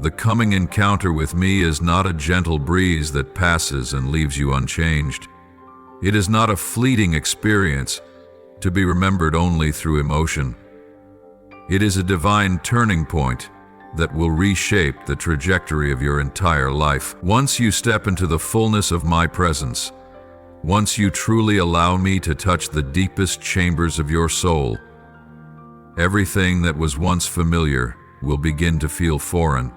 The coming encounter with me is not a gentle breeze that passes and leaves you unchanged. It is not a fleeting experience to be remembered only through emotion. It is a divine turning point that will reshape the trajectory of your entire life. Once you step into the fullness of my presence, once you truly allow me to touch the deepest chambers of your soul, everything that was once familiar will begin to feel foreign,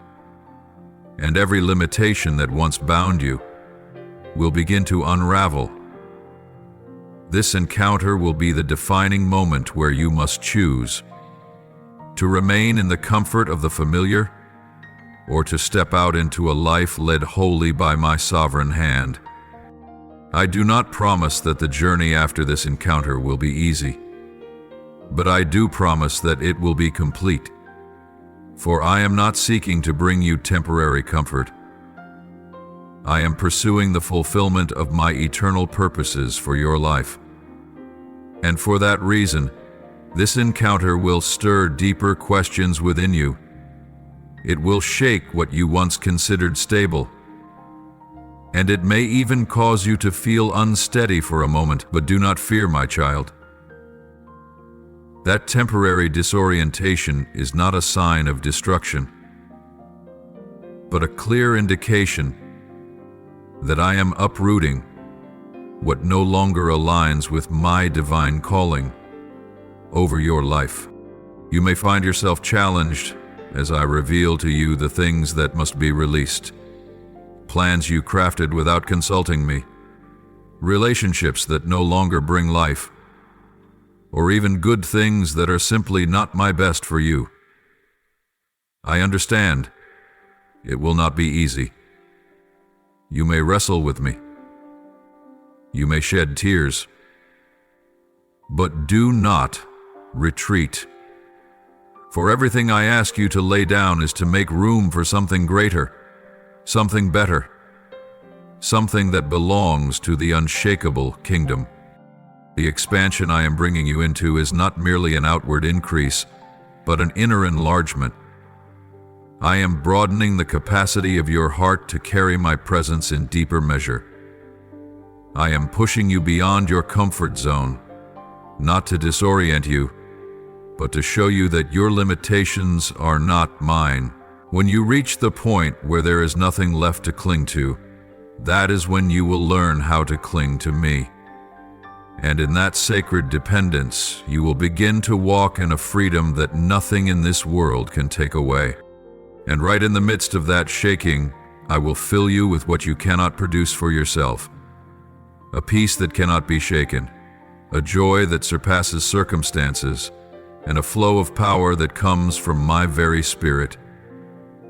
and every limitation that once bound you will begin to unravel. This encounter will be the defining moment where you must choose to remain in the comfort of the familiar or to step out into a life led wholly by my sovereign hand. I do not promise that the journey after this encounter will be easy, but I do promise that it will be complete. For I am not seeking to bring you temporary comfort. I am pursuing the fulfillment of my eternal purposes for your life. And for that reason, this encounter will stir deeper questions within you. It will shake what you once considered stable. And it may even cause you to feel unsteady for a moment, but do not fear, my child. That temporary disorientation is not a sign of destruction, but a clear indication that I am uprooting what no longer aligns with my divine calling over your life. You may find yourself challenged as I reveal to you the things that must be released, plans you crafted without consulting me, relationships that no longer bring life, or even good things that are simply not my best for you. I understand. It will not be easy. You may wrestle with me. You may shed tears. But do not retreat. For everything I ask you to lay down is to make room for something greater, something better, something that belongs to the unshakable kingdom. The expansion I am bringing you into is not merely an outward increase, but an inner enlargement. I am broadening the capacity of your heart to carry my presence in deeper measure. I am pushing you beyond your comfort zone, not to disorient you, but to show you that your limitations are not mine. When you reach the point where there is nothing left to cling to, that is when you will learn how to cling to me. And in that sacred dependence, you will begin to walk in a freedom that nothing in this world can take away. And right in the midst of that shaking, I will fill you with what you cannot produce for yourself. A peace that cannot be shaken, a joy that surpasses circumstances, and a flow of power that comes from my very spirit.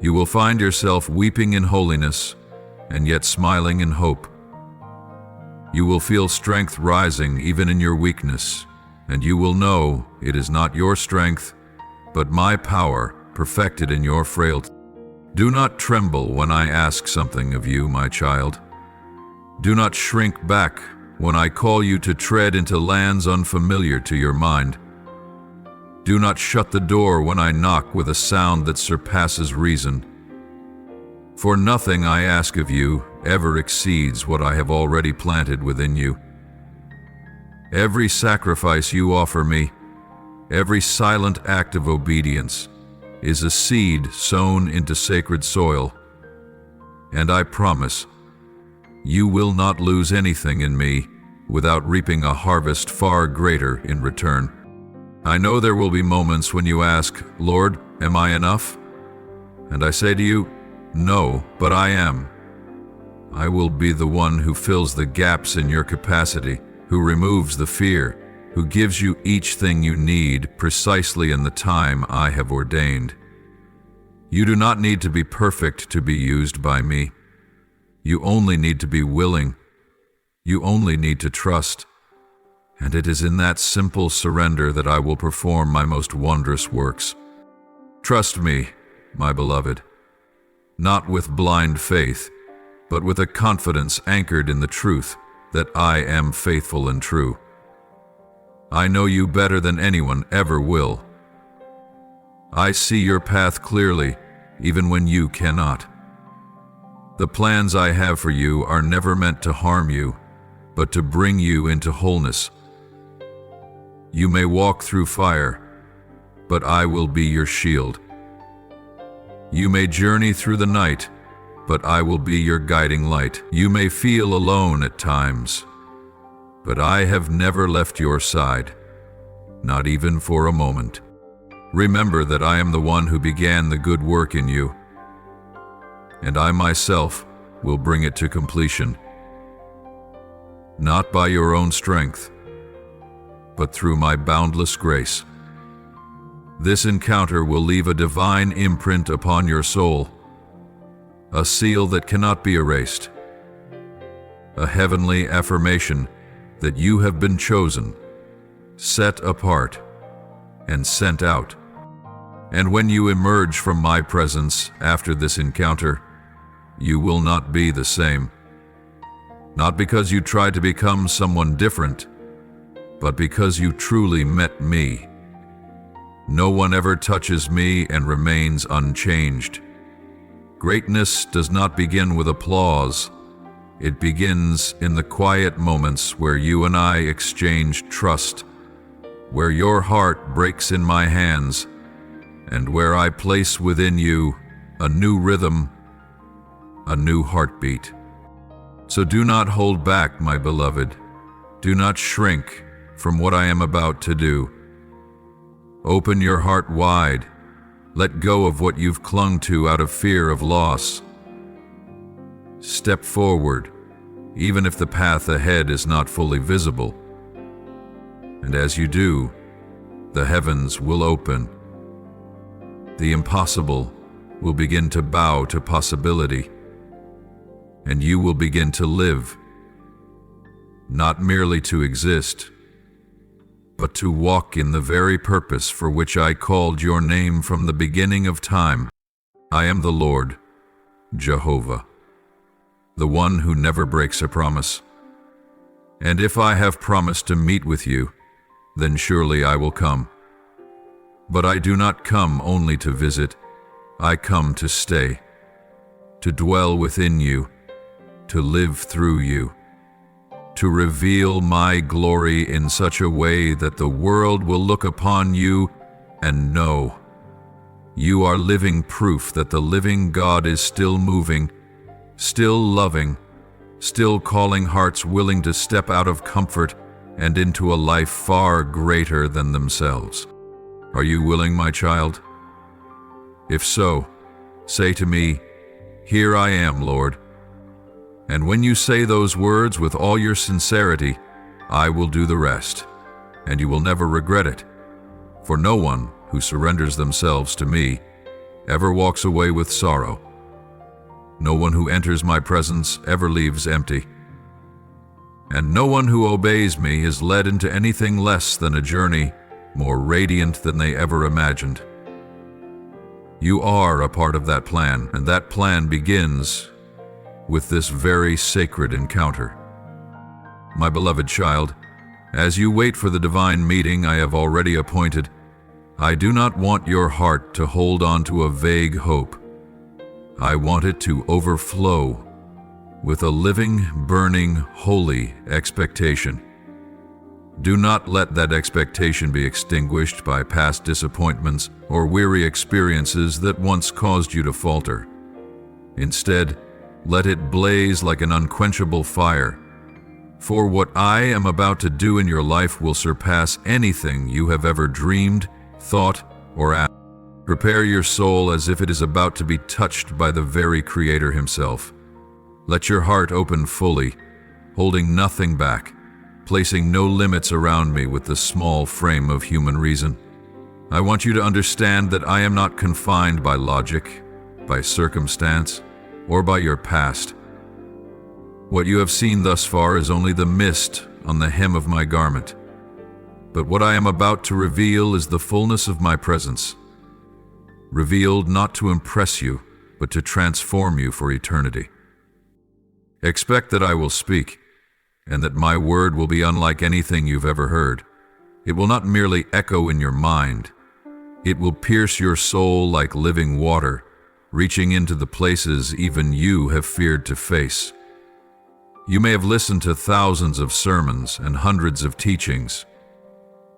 You will find yourself weeping in holiness, and yet smiling in hope. You will feel strength rising even in your weakness, and you will know it is not your strength, but my power perfected in your frailty. Do not tremble when I ask something of you, my child. Do not shrink back when I call you to tread into lands unfamiliar to your mind. Do not shut the door when I knock with a sound that surpasses reason. For nothing I ask of you ever exceeds what I have already planted within you. Every sacrifice you offer me, every silent act of obedience, is a seed sown into sacred soil. And I promise, you will not lose anything in me without reaping a harvest far greater in return. I know there will be moments when you ask, Lord, am I enough? And I say to you, no, but I am. I will be the one who fills the gaps in your capacity, who removes the fear, who gives you each thing you need precisely in the time I have ordained. You do not need to be perfect to be used by me. You only need to be willing. You only need to trust. And it is in that simple surrender that I will perform my most wondrous works. Trust me, my beloved, not with blind faith, but with a confidence anchored in the truth that I am faithful and true. I know you better than anyone ever will. I see your path clearly, even when you cannot. The plans I have for you are never meant to harm you, but to bring you into wholeness. You may walk through fire, but I will be your shield. You may journey through the night, but I will be your guiding light. You may feel alone at times, but I have never left your side, not even for a moment. Remember that I am the one who began the good work in you, and I myself will bring it to completion. Not by your own strength, but through my boundless grace. This encounter will leave a divine imprint upon your soul, a seal that cannot be erased, a heavenly affirmation that you have been chosen, set apart, and sent out. And when you emerge from my presence after this encounter, you will not be the same. Not because you tried to become someone different, but because you truly met me. No one ever touches me and remains unchanged. Greatness does not begin with applause. It begins in the quiet moments where you and I exchange trust, where your heart breaks in my hands, and where I place within you a new rhythm, a new heartbeat. So do not hold back, my beloved. Do not shrink from what I am about to do. Open your heart wide. Let go of what you've clung to out of fear of loss. Step forward, even if the path ahead is not fully visible. And as you do, the heavens will open. The impossible will begin to bow to possibility, and you will begin to live, not merely to exist, but to walk in the very purpose for which I called your name from the beginning of time. I am the Lord, Jehovah, the one who never breaks a promise. And if I have promised to meet with you, then surely I will come. But I do not come only to visit. I come to stay, to dwell within you, to live through you, to reveal my glory in such a way that the world will look upon you and know you are living proof that the living God is still moving, still loving, still calling hearts willing to step out of comfort and into a life far greater than themselves. Are you willing, my child? If so, say to me, "Here I am, Lord." And when you say those words with all your sincerity, I will do the rest, and you will never regret it. For no one who surrenders themselves to me ever walks away with sorrow. No one who enters my presence ever leaves empty. And no one who obeys me is led into anything less than a journey more radiant than they ever imagined. You are a part of that plan, and that plan begins with this very sacred encounter. My beloved child, as you wait for the divine meeting I have already appointed, I do not want your heart to hold on to a vague hope. I want it to overflow with a living, burning, holy expectation. Do not let that expectation be extinguished by past disappointments or weary experiences that once caused you to falter. Instead, let it blaze like an unquenchable fire. For what I am about to do in your life will surpass anything you have ever dreamed, thought, or asked. Prepare your soul as if it is about to be touched by the very Creator himself. Let your heart open fully, holding nothing back, placing no limits around me with the small frame of human reason. I want you to understand that I am not confined by logic, by circumstance, or by your past. What you have seen thus far is only the mist on the hem of my garment. But what I am about to reveal is the fullness of my presence, revealed not to impress you, but to transform you for eternity. Expect that I will speak, and that my word will be unlike anything you've ever heard. It will not merely echo in your mind. It will pierce your soul like living water, reaching into the places even you have feared to face. You may have listened to thousands of sermons and hundreds of teachings,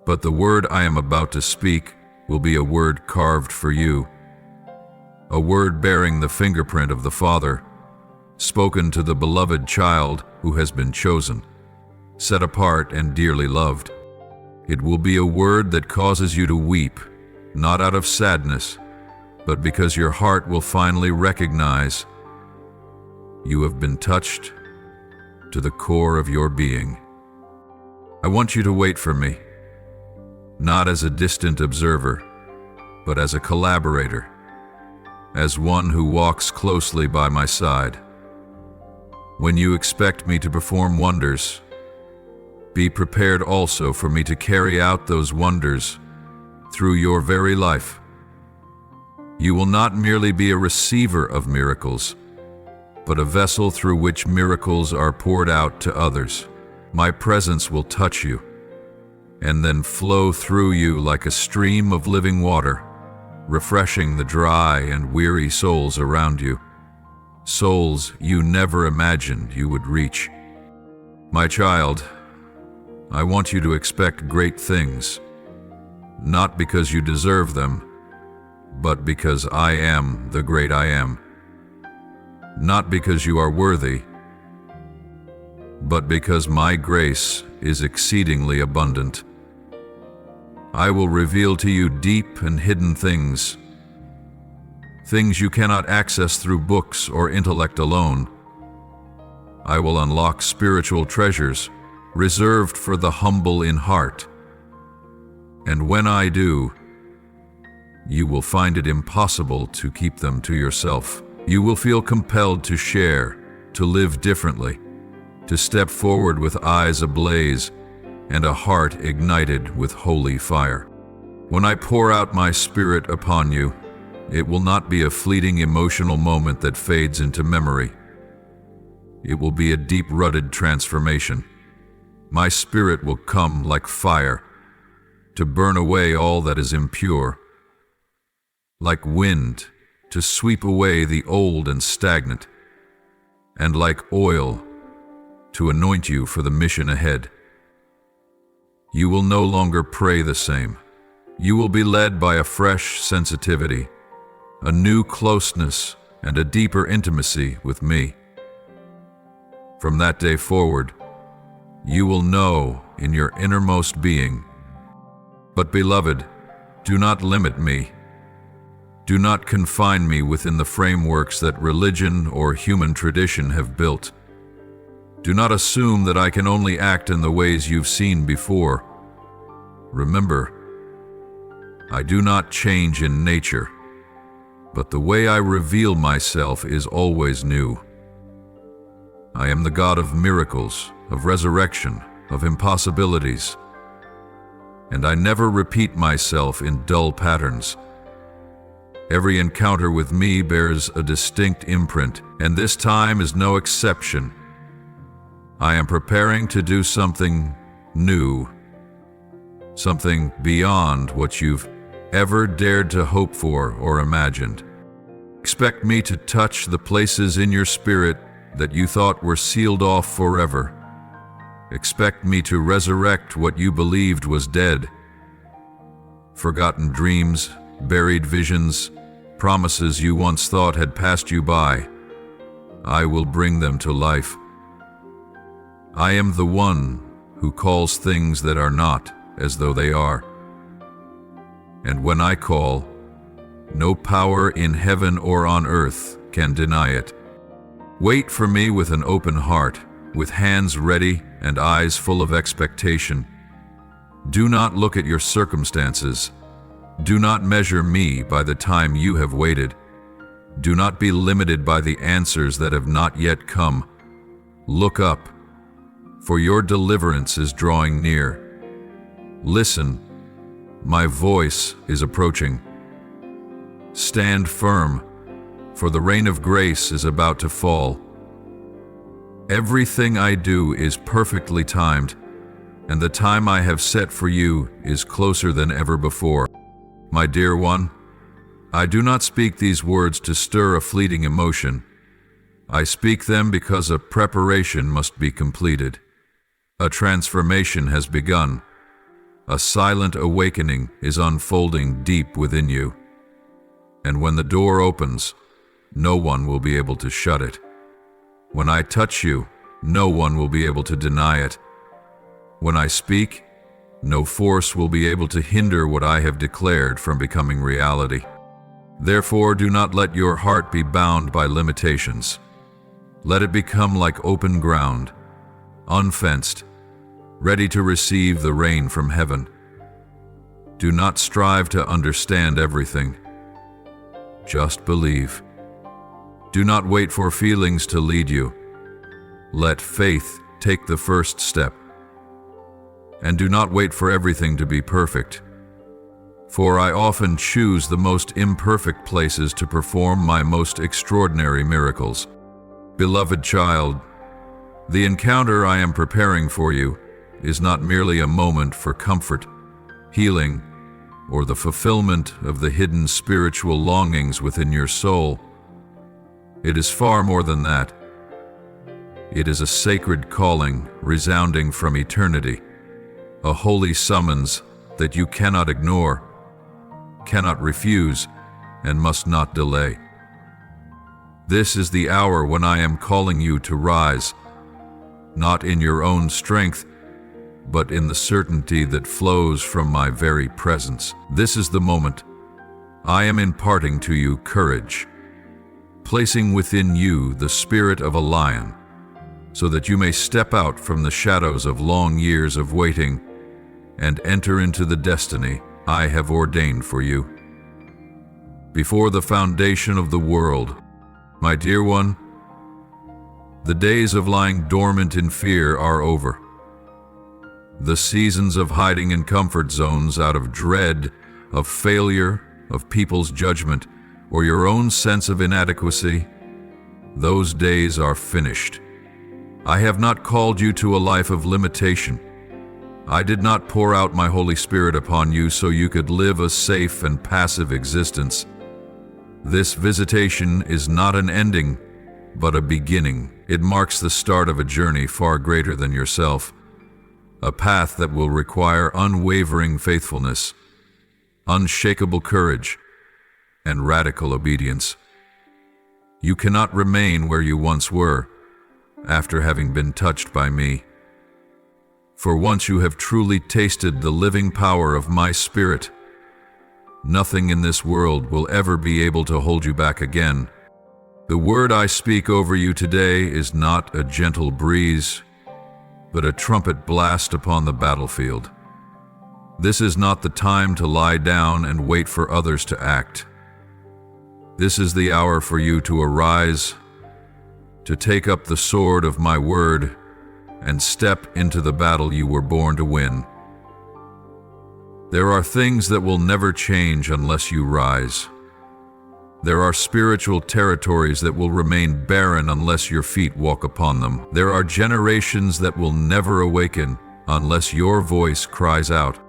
but the word I am about to speak will be a word carved for you, a word bearing the fingerprint of the Father, spoken to the beloved child who has been chosen, set apart and dearly loved. It will be a word that causes you to weep, not out of sadness, but because your heart will finally recognize you have been touched to the core of your being. I want you to wait for me, not as a distant observer, but as a collaborator, as one who walks closely by my side. When you expect me to perform wonders, be prepared also for me to carry out those wonders through your very life. You will not merely be a receiver of miracles, but a vessel through which miracles are poured out to others. My presence will touch you, and then flow through you like a stream of living water, refreshing the dry and weary souls around you, souls you never imagined you would reach. My child, I want you to expect great things, not because you deserve them, but because I am the great I am. Not because you are worthy, but because my grace is exceedingly abundant. I will reveal to you deep and hidden things, things you cannot access through books or intellect alone. I will unlock spiritual treasures reserved for the humble in heart. And when I do, you will find it impossible to keep them to yourself. You will feel compelled to share, to live differently, to step forward with eyes ablaze and a heart ignited with holy fire. When I pour out my Spirit upon you, it will not be a fleeting emotional moment that fades into memory. It will be a deep-rooted transformation. My Spirit will come like fire to burn away all that is impure, like wind to sweep away the old and stagnant, and like oil to anoint you for the mission ahead. You will no longer pray the same. You will be led by a fresh sensitivity, a new closeness, and a deeper intimacy with me. From that day forward, you will know in your innermost being. But beloved, do not limit me. Do not confine me within the frameworks that religion or human tradition have built. Do not assume that I can only act in the ways you've seen before. Remember, I do not change in nature, but the way I reveal myself is always new. I am the God of miracles, of resurrection, of impossibilities, and I never repeat myself in dull patterns. Every encounter with me bears a distinct imprint, and this time is no exception. I am preparing to do something new, something beyond what you've ever dared to hope for or imagined. Expect me to touch the places in your spirit that you thought were sealed off forever. Expect me to resurrect what you believed was dead. Forgotten dreams, buried visions, promises you once thought had passed you by. I will bring them to life. I am the one who calls things that are not as though they are. And when I call, no power in heaven or on earth can deny it. Wait for me with an open heart, with hands ready and eyes full of expectation. Do not look at your circumstances. Do not measure me by the time you have waited. Do not be limited by the answers that have not yet come. Look up, for your deliverance is drawing near. Listen, my voice is approaching. Stand firm, for the rain of grace is about to fall. Everything I do is perfectly timed, and the time I have set for you is closer than ever before. My dear one, I do not speak these words to stir a fleeting emotion. I speak them because a preparation must be completed. A transformation has begun. A silent awakening is unfolding deep within you. And when the door opens, no one will be able to shut it. When I touch you, no one will be able to deny it. When I speak, no force will be able to hinder what I have declared from becoming reality. Therefore, do not let your heart be bound by limitations. Let it become like open ground, unfenced, ready to receive the rain from heaven. Do not strive to understand everything. Just believe. Do not wait for feelings to lead you. Let faith take the first step. And do not wait for everything to be perfect. For I often choose the most imperfect places to perform my most extraordinary miracles. Beloved child, the encounter I am preparing for you is not merely a moment for comfort, healing, or the fulfillment of the hidden spiritual longings within your soul. It is far more than that. It is a sacred calling resounding from eternity, a holy summons that you cannot ignore, cannot refuse, and must not delay. This is the hour when I am calling you to rise, not in your own strength, but in the certainty that flows from my very presence. This is the moment. I am imparting to you courage, placing within you the spirit of a lion, so that you may step out from the shadows of long years of waiting and enter into the destiny I have ordained for you. Before the foundation of the world, my dear one, the days of lying dormant in fear are over. The seasons of hiding in comfort zones out of dread, of failure, of people's judgment, or your own sense of inadequacy, those days are finished. I have not called you to a life of limitation. I did not pour out my Holy Spirit upon you so you could live a safe and passive existence. This visitation is not an ending, but a beginning. It marks the start of a journey far greater than yourself, a path that will require unwavering faithfulness, unshakable courage, and radical obedience. You cannot remain where you once were, after having been touched by me. For once you have truly tasted the living power of my Spirit, nothing in this world will ever be able to hold you back again. The word I speak over you today is not a gentle breeze, but a trumpet blast upon the battlefield. This is not the time to lie down and wait for others to act. This is the hour for you to arise, to take up the sword of my word, and step into the battle you were born to win. There are things that will never change unless you rise. There are spiritual territories that will remain barren unless your feet walk upon them. There are generations that will never awaken unless your voice cries out.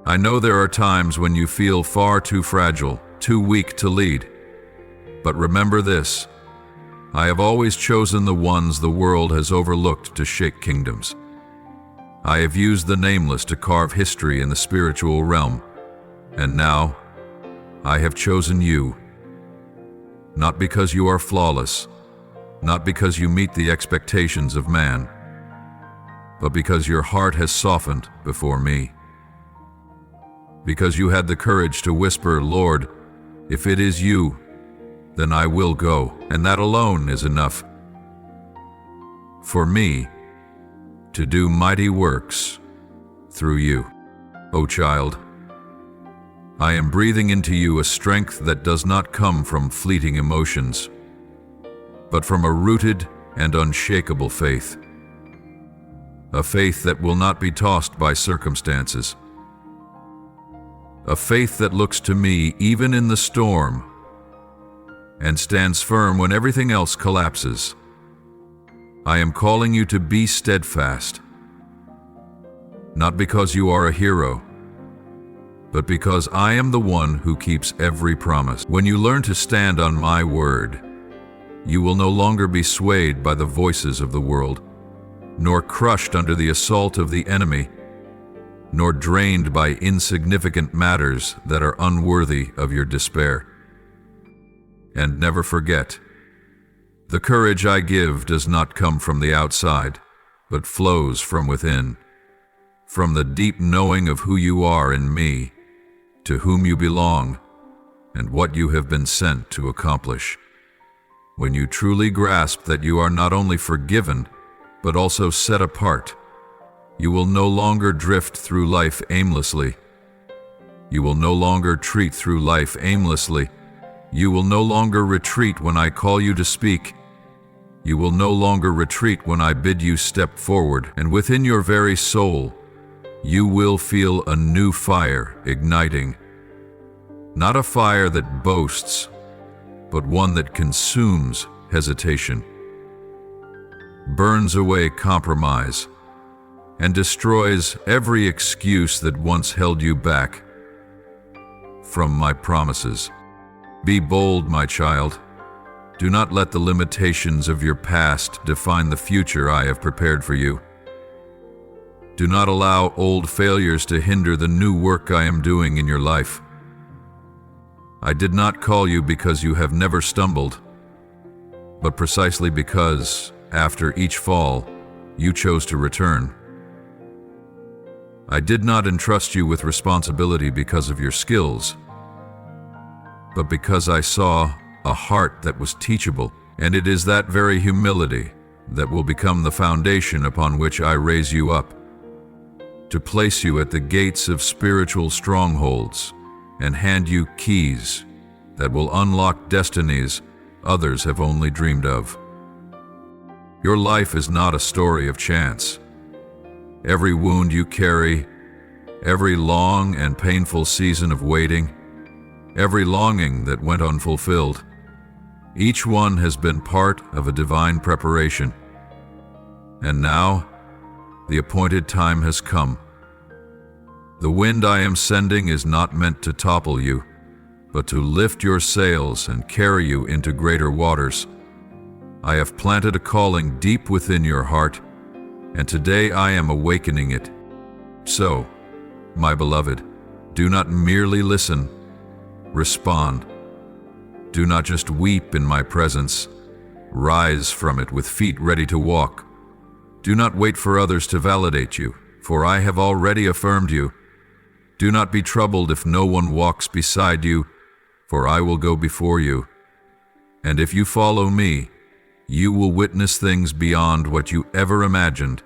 I know there are times when you feel far too fragile, too weak to lead. But remember this: I have always chosen the ones the world has overlooked to shake kingdoms. I have used the nameless to carve history in the spiritual realm. And now, I have chosen you. Not because you are flawless, not because you meet the expectations of man, but because your heart has softened before me. Because you had the courage to whisper, Lord, if it is you, then I will go, and that alone is enough. for me to do mighty works through you. O child, I am breathing into you a strength that does not come from fleeting emotions, but from a rooted and unshakable faith. A faith that will not be tossed by circumstances. A faith that looks to me even in the storm and stands firm when everything else collapses. I am calling you to be steadfast, not because you are a hero, but because I am the one who keeps every promise. When you learn to stand on my word, you will no longer be swayed by the voices of the world, nor crushed under the assault of the enemy, nor drained by insignificant matters that are unworthy of your despair. And never forget, the courage I give does not come from the outside, but flows from within, from the deep knowing of who you are in me, to whom you belong, and what you have been sent to accomplish. When you truly grasp that you are not only forgiven, but also set apart, you will no longer drift through life aimlessly. You will no longer treat through life aimlessly. You will no longer retreat when I call you to speak. You will no longer retreat when I bid you step forward, and within your very soul, you will feel a new fire igniting. Not a fire that boasts, but one that consumes hesitation, burns away compromise, and destroys every excuse that once held you back from my promises. Be bold, my child. Do not let the limitations of your past define the future I have prepared for you. Do not allow old failures to hinder the new work I am doing in your life. I did not call you because you have never stumbled, but precisely because, after each fall, you chose to return. I did not entrust you with responsibility because of your skills, but because I saw a heart that was teachable, and it is that very humility that will become the foundation upon which I raise you up, to place you at the gates of spiritual strongholds and hand you keys that will unlock destinies others have only dreamed of. Your life is not a story of chance. Every wound you carry, every long and painful season of waiting, every longing that went unfulfilled, each one has been part of a divine preparation. And now, the appointed time has come. The wind I am sending is not meant to topple you, but to lift your sails and carry you into greater waters. I have planted a calling deep within your heart, and today I am awakening it. So, my beloved, do not merely listen, respond. Do not just weep in my presence. Rise from it with feet ready to walk. Do not wait for others to validate you, for I have already affirmed you. Do not be troubled if no one walks beside you, for I will go before you. And if you follow me, you will witness things beyond what you ever imagined.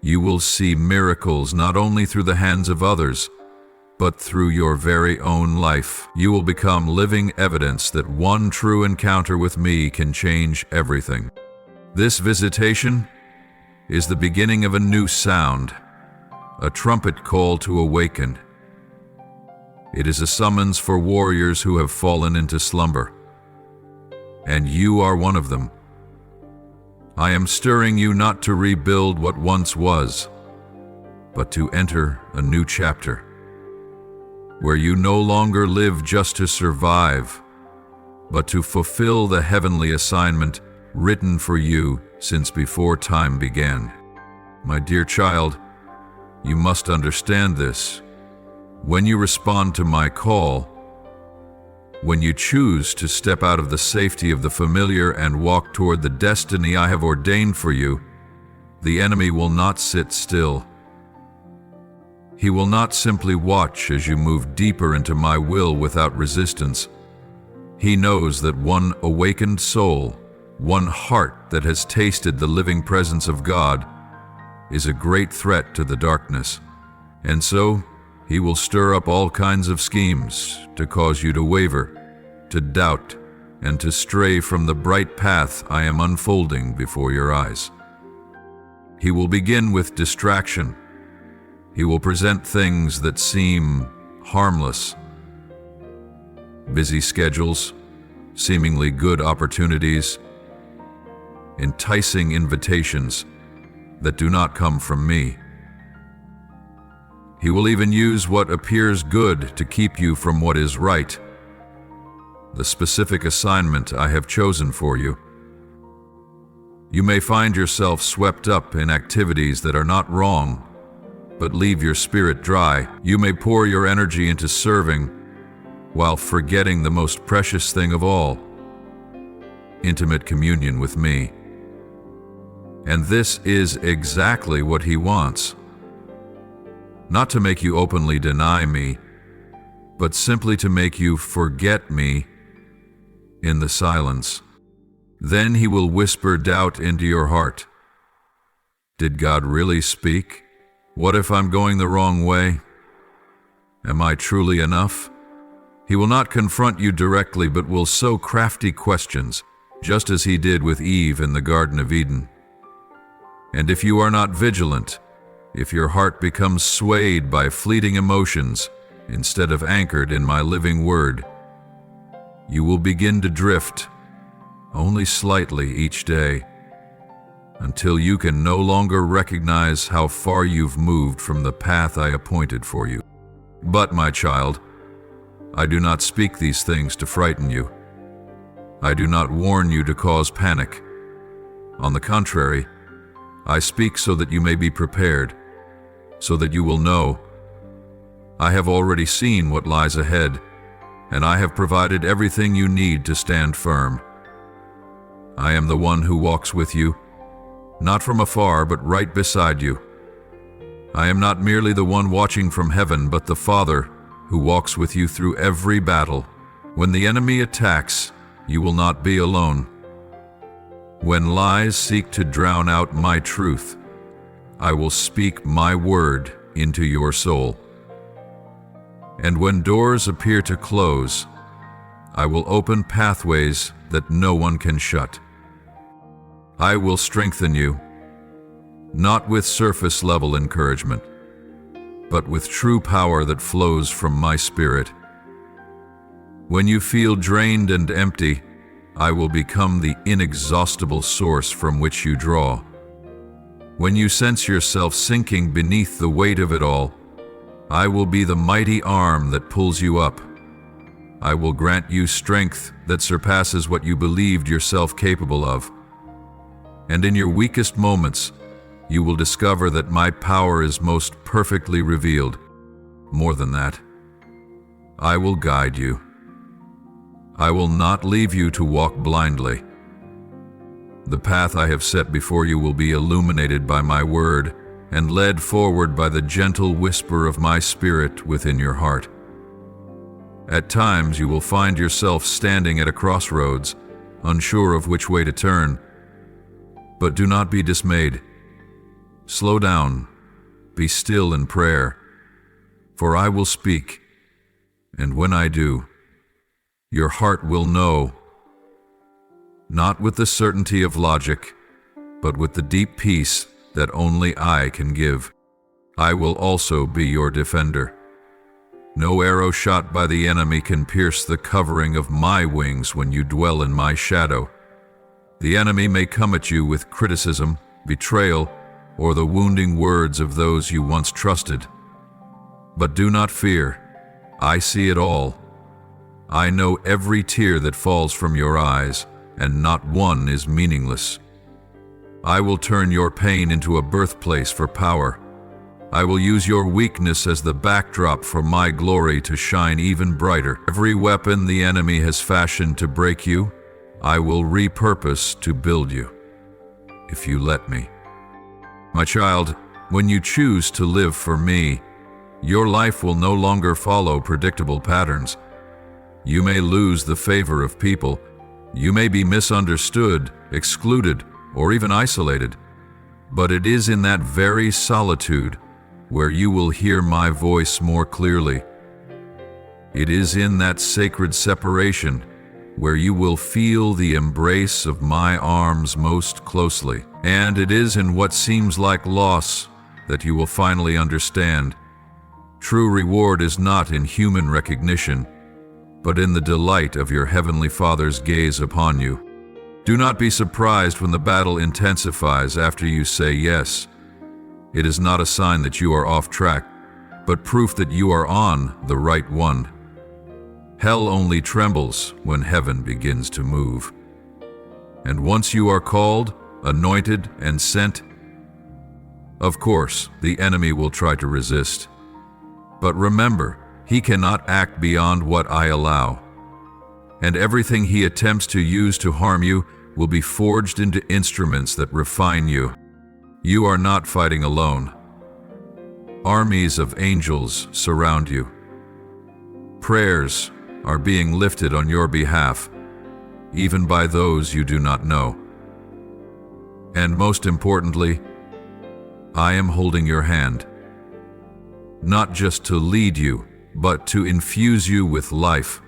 You will see miracles not only through the hands of others, but through your very own life. You will become living evidence that one true encounter with me can change everything. This visitation is the beginning of a new sound, a trumpet call to awaken. It is a summons for warriors who have fallen into slumber, and you are one of them. I am stirring you not to rebuild what once was, but to enter a new chapter, where you no longer live just to survive, but to fulfill the heavenly assignment written for you since before time began. My dear child, you must understand this. When you respond to my call, when you choose to step out of the safety of the familiar and walk toward the destiny I have ordained for you, the enemy will not sit still. He will not simply watch as you move deeper into my will without resistance. He knows that one awakened soul One heart that has tasted the living presence of God is a great threat to the darkness. And so, he will stir up all kinds of schemes to cause you to waver, to doubt, and to stray from the bright path I am unfolding before your eyes. He will begin with distraction. He will present things that seem harmless. Busy schedules, seemingly good opportunities, enticing invitations that do not come from me. He will even use what appears good to keep you from what is right, the specific assignment I have chosen for you. You may find yourself swept up in activities that are not wrong, but leave your spirit dry. You may pour your energy into serving while forgetting the most precious thing of all, intimate communion with me. And this is exactly what he wants. Not to make you openly deny me, but simply to make you forget me in the silence. Then he will whisper doubt into your heart. Did God really speak? What if I'm going the wrong way? Am I truly enough? He will not confront you directly, but will sow crafty questions, just as he did with Eve in the Garden of Eden. And if you are not vigilant, if your heart becomes swayed by fleeting emotions instead of anchored in my living word, you will begin to drift, only slightly each day, until you can no longer recognize how far you've moved from the path I appointed for you. But, my child, I do not speak these things to frighten you. I do not warn you to cause panic. On the contrary, I speak so that you may be prepared, so that you will know. I have already seen what lies ahead, and I have provided everything you need to stand firm. I am the one who walks with you, not from afar, but right beside you. I am not merely the one watching from heaven, but the Father who walks with you through every battle. When the enemy attacks, you will not be alone. When lies seek to drown out my truth, I will speak my word into your soul. And when doors appear to close, I will open pathways that no one can shut. I will strengthen you, not with surface-level encouragement, but with true power that flows from my Spirit. When you feel drained and empty, I will become the inexhaustible source from which you draw. When you sense yourself sinking beneath the weight of it all, I will be the mighty arm that pulls you up. I will grant you strength that surpasses what you believed yourself capable of. And in your weakest moments, you will discover that my power is most perfectly revealed. More than that, I will guide you. I will not leave you to walk blindly. The path I have set before you will be illuminated by my word and led forward by the gentle whisper of my Spirit within your heart. At times you will find yourself standing at a crossroads, unsure of which way to turn. But do not be dismayed. Slow down, be still in prayer, for I will speak, and when I do, your heart will know, not with the certainty of logic, but with the deep peace that only I can give. I will also be your defender. No arrow shot by the enemy can pierce the covering of my wings when you dwell in my shadow. The enemy may come at you with criticism, betrayal, or the wounding words of those you once trusted. But do not fear. I see it all. I know every tear that falls from your eyes, and not one is meaningless. I will turn your pain into a birthplace for power. I will use your weakness as the backdrop for my glory to shine even brighter. Every weapon the enemy has fashioned to break you, I will repurpose to build you, if you let me. My child, when you choose to live for me, your life will no longer follow predictable patterns. You may lose the favor of people, You may be misunderstood, excluded, or even isolated, but it is in that very solitude where you will hear my voice more clearly. It is in that sacred separation where you will feel the embrace of my arms most closely. And it is in what seems like loss that you will finally understand. True reward is not in human recognition, but in the delight of your Heavenly Father's gaze upon you. Do not be surprised when the battle intensifies after you say yes. It is not a sign that you are off track, but proof that you are on the right one. Hell only trembles when heaven begins to move. And once you are called, anointed, and sent, of course, the enemy will try to resist. But remember, he cannot act beyond what I allow. And everything he attempts to use to harm you will be forged into instruments that refine you. You are not fighting alone. Armies of angels surround you. Prayers are being lifted on your behalf, even by those you do not know. And most importantly, I am holding your hand, not just to lead you, but to infuse you with life,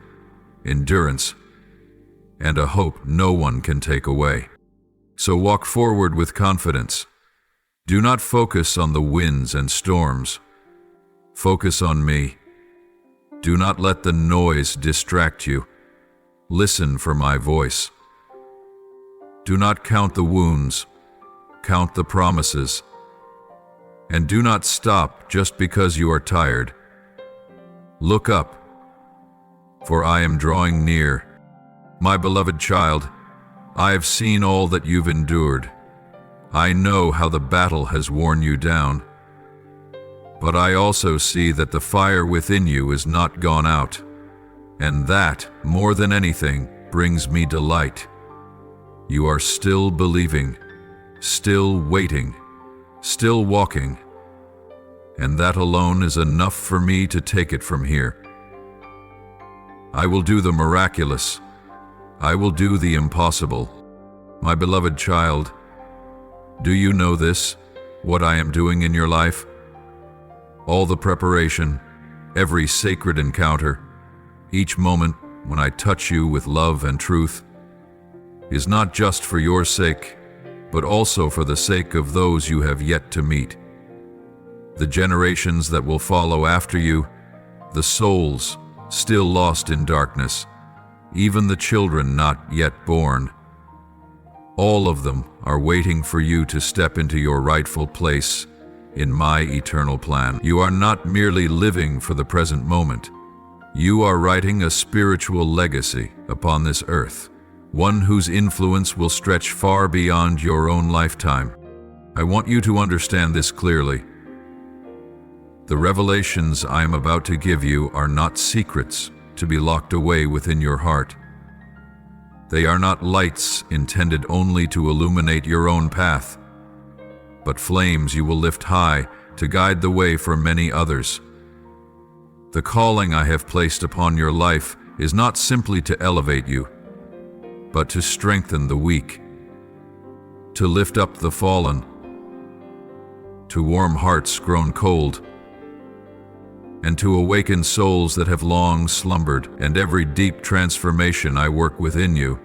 endurance, and a hope no one can take away. So walk forward with confidence. Do not focus on the winds and storms. Focus on me. Do not let the noise distract you. Listen for my voice. Do not count the wounds. Count the promises. And do not stop just because you are tired. Look up, for I am drawing near. My beloved child, I have seen all that you've endured. I know how the battle has worn you down. But I also see that the fire within you is not gone out, and that, more than anything, brings me delight. You are still believing, still waiting, still walking, and that alone is enough for me to take it from here. I will do the miraculous. I will do the impossible. My beloved child, do you know this, what I am doing in your life? All the preparation, every sacred encounter, each moment when I touch you with love and truth, is not just for your sake, but also for the sake of those you have yet to meet. The generations that will follow after you, the souls still lost in darkness, even the children not yet born. All of them are waiting for you to step into your rightful place in my eternal plan. You are not merely living for the present moment. You are writing a spiritual legacy upon this earth, one whose influence will stretch far beyond your own lifetime. I want you to understand this clearly. The revelations I am about to give you are not secrets to be locked away within your heart. They are not lights intended only to illuminate your own path, but flames you will lift high to guide the way for many others. The calling I have placed upon your life is not simply to elevate you, but to strengthen the weak, to lift up the fallen, to warm hearts grown cold, and to awaken souls that have long slumbered. And every deep transformation I work within you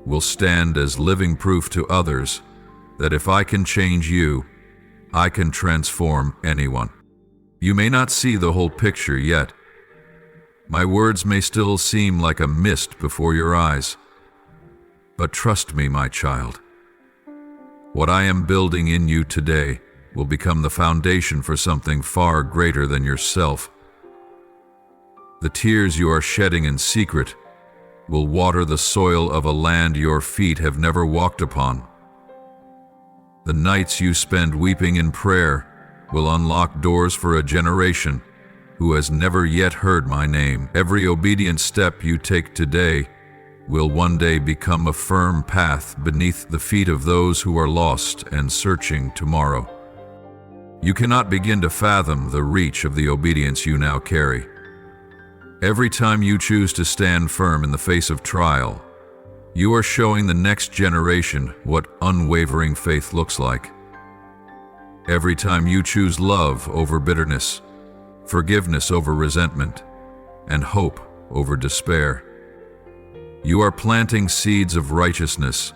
will stand as living proof to others that if I can change you, I can transform anyone. You may not see the whole picture yet. My words may still seem like a mist before your eyes. But trust me, my child. What I am building in you today will become the foundation for something far greater than yourself. The tears you are shedding in secret will water the soil of a land your feet have never walked upon. The nights you spend weeping in prayer will unlock doors for a generation who has never yet heard my name. Every obedient step you take today will one day become a firm path beneath the feet of those who are lost and searching tomorrow. You cannot begin to fathom the reach of the obedience you now carry. Every time you choose to stand firm in the face of trial, You are showing the next generation what unwavering faith looks like. Every time you choose love over bitterness, forgiveness over resentment, and hope over despair, you are planting seeds of righteousness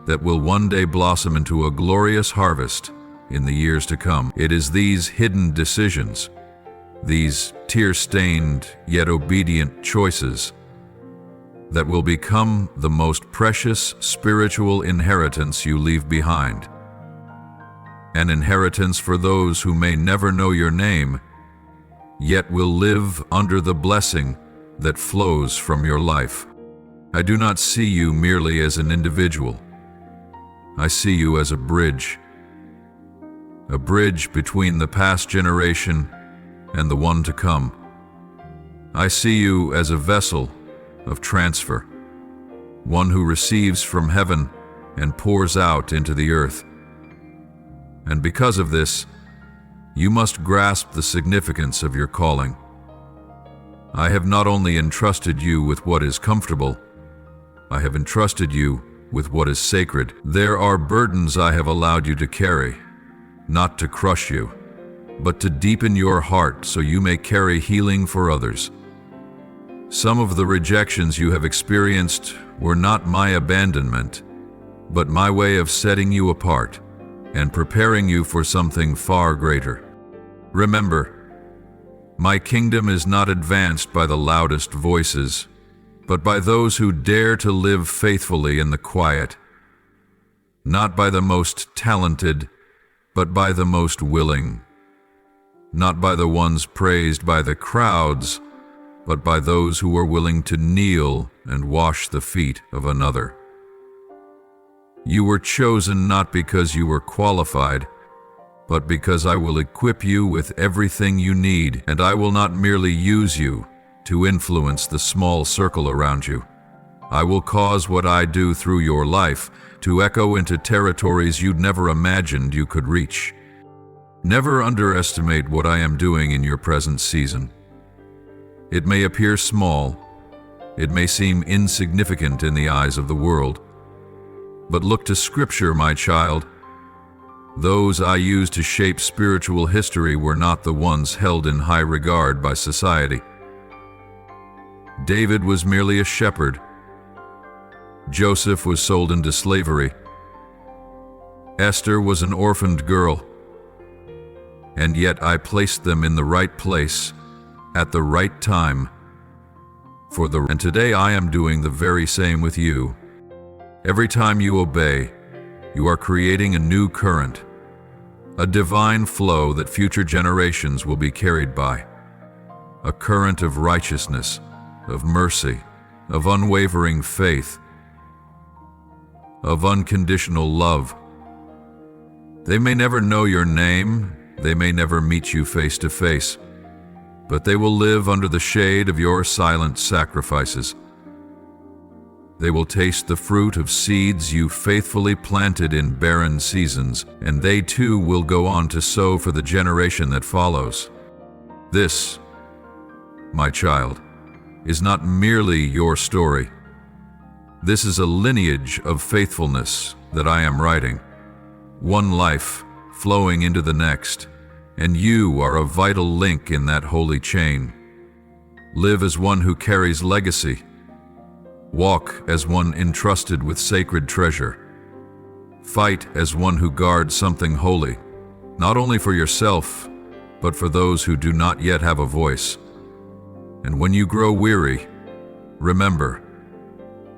that will one day blossom into a glorious harvest in the years to come. It is these hidden decisions, these tear-stained yet obedient choices, that will become the most precious spiritual inheritance you leave behind. An inheritance for those who may never know your name, yet will live under the blessing that flows from your life. I do not see you merely as an individual. I see you as a bridge between the past generation and the one to come. I see you as a vessel of transfer, one who receives from heaven and pours out into the earth. And because of this, you must grasp the significance of your calling. I have not only entrusted you with what is comfortable, I have entrusted you with what is sacred. There are burdens I have allowed you to carry, not to crush you, but to deepen your heart so you may carry healing for others. Some of the rejections you have experienced were not my abandonment, but my way of setting you apart and preparing you for something far greater. Remember, my kingdom is not advanced by the loudest voices, but by those who dare to live faithfully in the quiet, not by the most talented, but by the most willing, not by the ones praised by the crowds, but by those who are willing to kneel and wash the feet of another. You were chosen not because you were qualified, but because I will equip you with everything you need, and I will not merely use you to influence the small circle around you. I will cause what I do through your life to echo into territories you'd never imagined you could reach. Never underestimate what I am doing in your present season. It may appear small, it may seem insignificant in the eyes of the world, but look to Scripture, my child. Those I used to shape spiritual history were not the ones held in high regard by society. David was merely a shepherd. Joseph was sold into slavery. Esther was an orphaned girl. And yet I placed them in the right place, at the right time, and today I am doing the very same with you. Every time you obey, you are creating a new current, a divine flow that future generations will be carried by, a current of righteousness, of mercy, of unwavering faith, of unconditional love. They may never know your name, they may never meet you face to face, but they will live under the shade of your silent sacrifices. They will taste the fruit of seeds you faithfully planted in barren seasons, and they too will go on to sow for the generation that follows. This, my child, is not merely your story. This is a lineage of faithfulness that I am writing, one life flowing into the next, and you are a vital link in that holy chain. Live as one who carries legacy. Walk as one entrusted with sacred treasure. Fight as one who guards something holy, not only for yourself, but for those who do not yet have a voice. And when you grow weary, remember,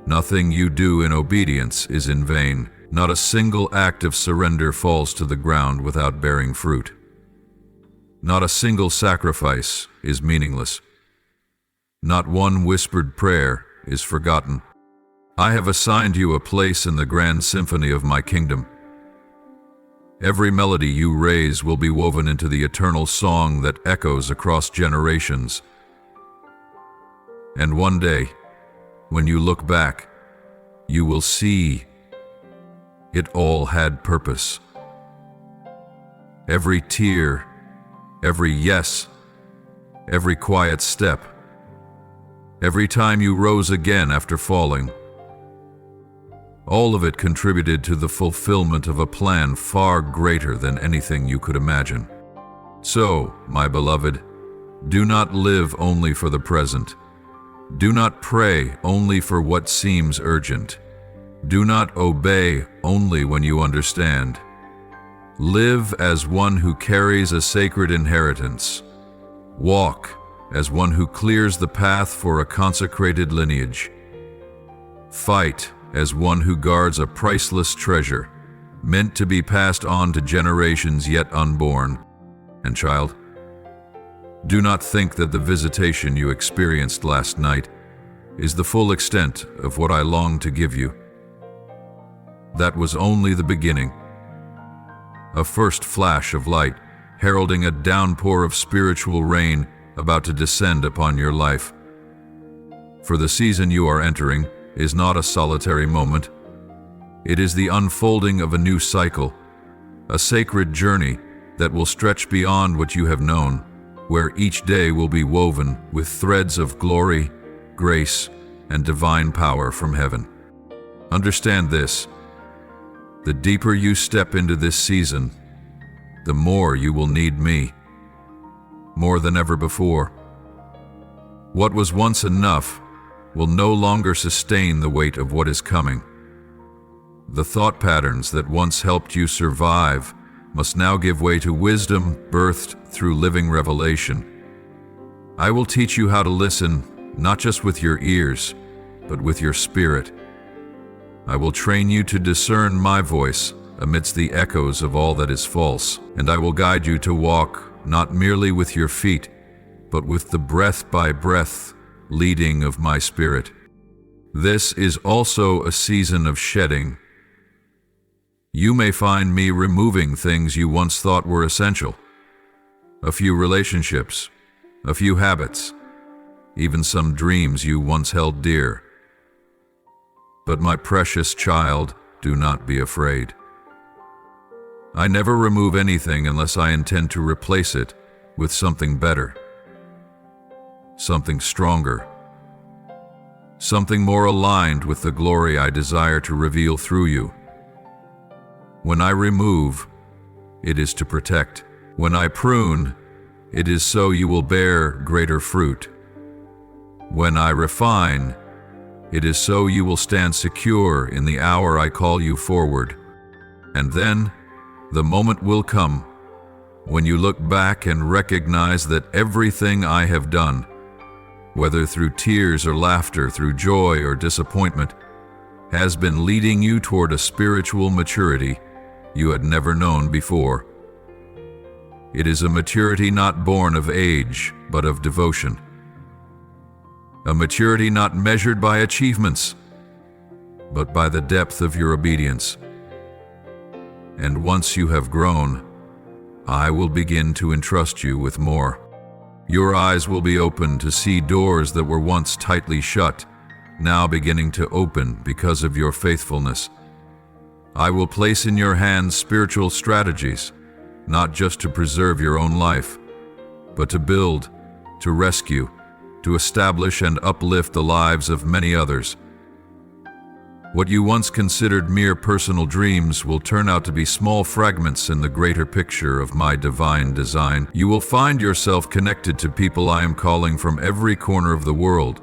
nothing you do in obedience is in vain. Not a single act of surrender falls to the ground without bearing fruit. Not a single sacrifice is meaningless. Not one whispered prayer is forgotten. I have assigned you a place in the grand symphony of my kingdom. Every melody you raise will be woven into the eternal song that echoes across generations. And one day, when you look back, you will see it all had purpose. Every tear, every yes, every quiet step, every time you rose again after falling, All of it contributed to the fulfillment of a plan far greater than anything you could imagine. So, my beloved, do not live only for the present. Do not pray only for what seems urgent. Do not obey only when you understand. Live as one who carries a sacred inheritance. Walk as one who clears the path for a consecrated lineage. Fight as one who guards a priceless treasure, meant to be passed on to generations yet unborn. And child, do not think that the visitation you experienced last night is the full extent of what I long to give you. That was only the beginning. A first flash of light, heralding a downpour of spiritual rain about to descend upon your life. For the season you are entering is not a solitary moment. It is the unfolding of a new cycle, a sacred journey that will stretch beyond what you have known, where each day will be woven with threads of glory, grace, and divine power from heaven. Understand this: the deeper you step into this season, the more you will need me, more than ever before. What was once enough will no longer sustain the weight of what is coming. The thought patterns that once helped you survive must now give way to wisdom birthed through living revelation. I will teach you how to listen, not just with your ears, but with your spirit. I will train you to discern my voice amidst the echoes of all that is false, and I will guide you to walk not merely with your feet, but with the breath by breath leading of my spirit. This is also a season of shedding. You may find me removing things you once thought were essential. A few relationships, a few habits, even some dreams you once held dear. But my precious child, do not be afraid. I never remove anything unless I intend to replace it with something better, something stronger, something more aligned with the glory I desire to reveal through you. When I remove, it is to protect. When I prune, it is so you will bear greater fruit. When I refine, it is so you will stand secure in the hour I call you forward. And then, the moment will come when you look back and recognize that everything I have done, whether through tears or laughter, through joy or disappointment, has been leading you toward a spiritual maturity you had never known before. It is a maturity not born of age, but of devotion. A maturity not measured by achievements, but by the depth of your obedience. And once you have grown, I will begin to entrust you with more. Your eyes will be open to see doors that were once tightly shut, now beginning to open because of your faithfulness. I will place in your hands spiritual strategies, not just to preserve your own life, but to build, to rescue, to establish and uplift the lives of many others. What you once considered mere personal dreams will turn out to be small fragments in the greater picture of my divine design. You will find yourself connected to people I am calling from every corner of the world,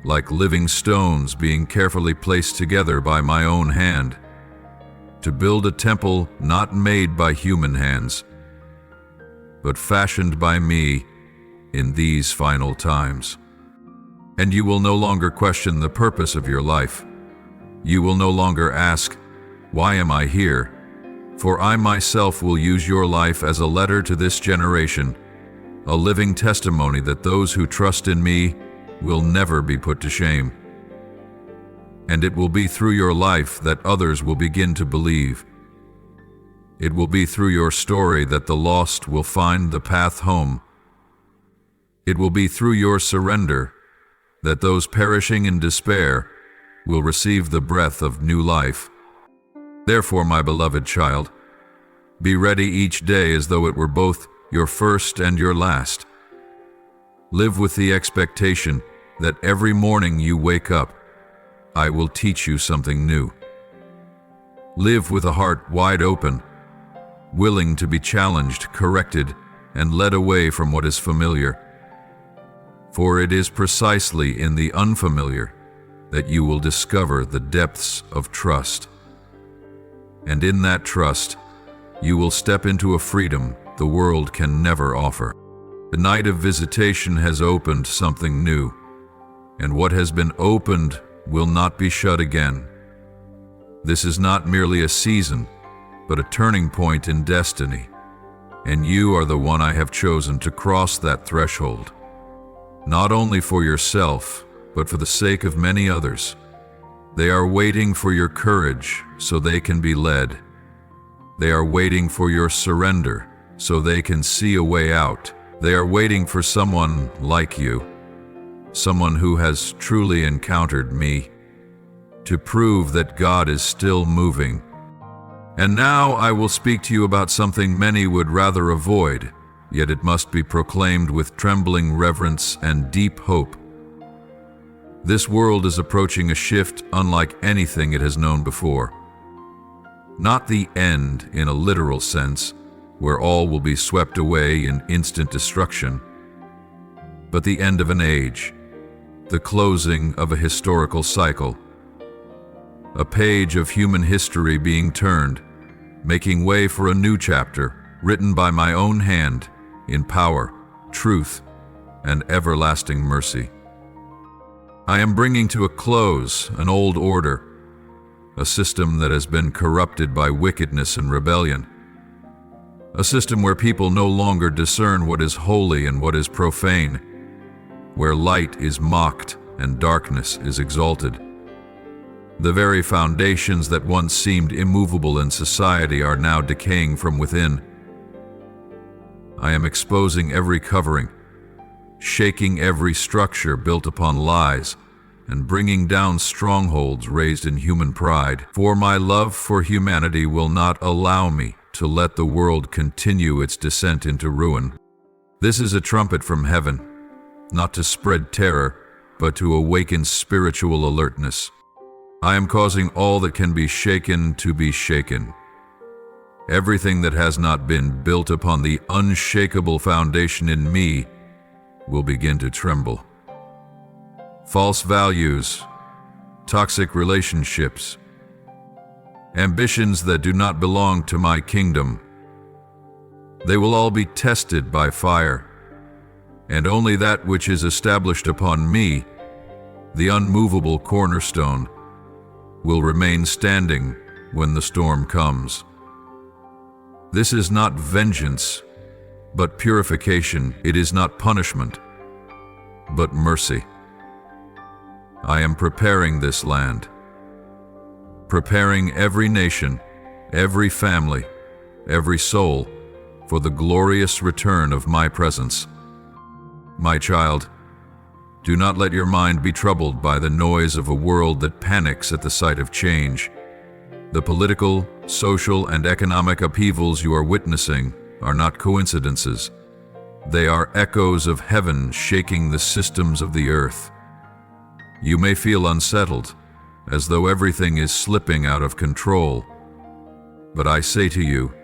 like living stones being carefully placed together by my own hand, to build a temple not made by human hands, but fashioned by me in these final times. And you will no longer question the purpose of your life. You will no longer ask, "Why am I here?" For I myself will use your life as a letter to this generation, a living testimony that those who trust in me will never be put to shame. And it will be through your life that others will begin to believe. It will be through your story that the lost will find the path home. It will be through your surrender that those perishing in despair will receive the breath of new life. Therefore, my beloved child, be ready each day as though it were both your first and your last. Live with the expectation that every morning you wake up, I will teach you something new. Live with a heart wide open, willing to be challenged, corrected, and led away from what is familiar. For it is precisely in the unfamiliar that you will discover the depths of trust. And in that trust, you will step into a freedom the world can never offer. The night of visitation has opened something new, and what has been opened will not be shut again. This is not merely a season, but a turning point in destiny, and you are the one I have chosen to cross that threshold, not only for yourself, but for the sake of many others. They are waiting for your courage so they can be led. They are waiting for your surrender so they can see a way out. They are waiting for someone like you, someone who has truly encountered me, to prove that God is still moving. And now I will speak to you about something many would rather avoid, yet it must be proclaimed with trembling reverence and deep hope. This world is approaching a shift unlike anything it has known before. Not the end in a literal sense, where all will be swept away in instant destruction, but the end of an age, the closing of a historical cycle, a page of human history being turned, making way for a new chapter written by my own hand in power, truth, and everlasting mercy. I am bringing to a close an old order, a system that has been corrupted by wickedness and rebellion, a system where people no longer discern what is holy and what is profane, where light is mocked and darkness is exalted. The very foundations that once seemed immovable in society are now decaying from within. I am exposing every covering, shaking every structure built upon lies, and bringing down strongholds raised in human pride. For my love for humanity will not allow me to let the world continue its descent into ruin. This is a trumpet from heaven, not to spread terror, but to awaken spiritual alertness. I am causing all that can be shaken to be shaken. Everything that has not been built upon the unshakable foundation in me will begin to tremble. False values, toxic relationships, ambitions that do not belong to my kingdom, they will all be tested by fire, and only that which is established upon me, the unmovable cornerstone, will remain standing when the storm comes. This is not vengeance, but purification. It is not punishment, but mercy. I am preparing this land, preparing every nation, every family, every soul for the glorious return of my presence. My child, do not let your mind be troubled by the noise of a world that panics at the sight of change. The political, social, and economic upheavals you are witnessing are not coincidences. They are echoes of heaven shaking the systems of the earth. You may feel unsettled, as though everything is slipping out of control. But I say to you,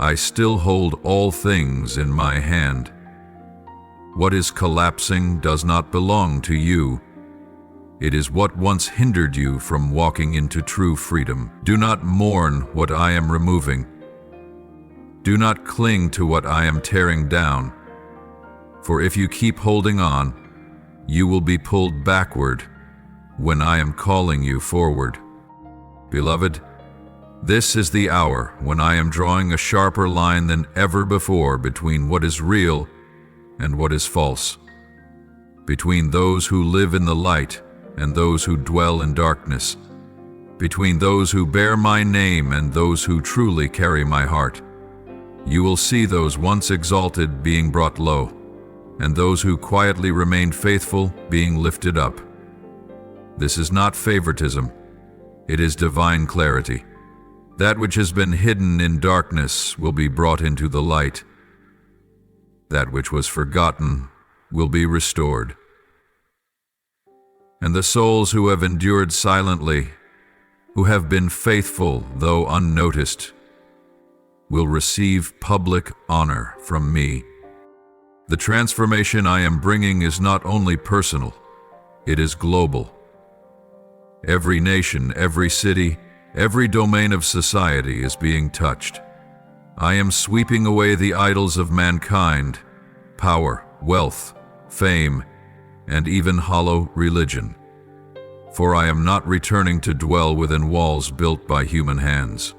I still hold all things in my hand. What is collapsing does not belong to you. It is what once hindered you from walking into true freedom. Do not mourn what I am removing. Do not cling to what I am tearing down. For if you keep holding on, you will be pulled backward when I am calling you forward. Beloved, this is the hour when I am drawing a sharper line than ever before between what is real and what is false, between those who live in the light and those who dwell in darkness, between those who bear my name and those who truly carry my heart. You will see those once exalted being brought low, and those who quietly remained faithful being lifted up. This is not favoritism, it is divine clarity. That which has been hidden in darkness will be brought into the light. That which was forgotten will be restored. And the souls who have endured silently who have been faithful though unnoticed, will receive public honor from me. The transformation I am bringing is not only personal, it is global. Every nation, every city, every domain of society is being touched. I am sweeping away the idols of mankind, power, wealth, fame, and even hollow religion. For I am not returning to dwell within walls built by human hands.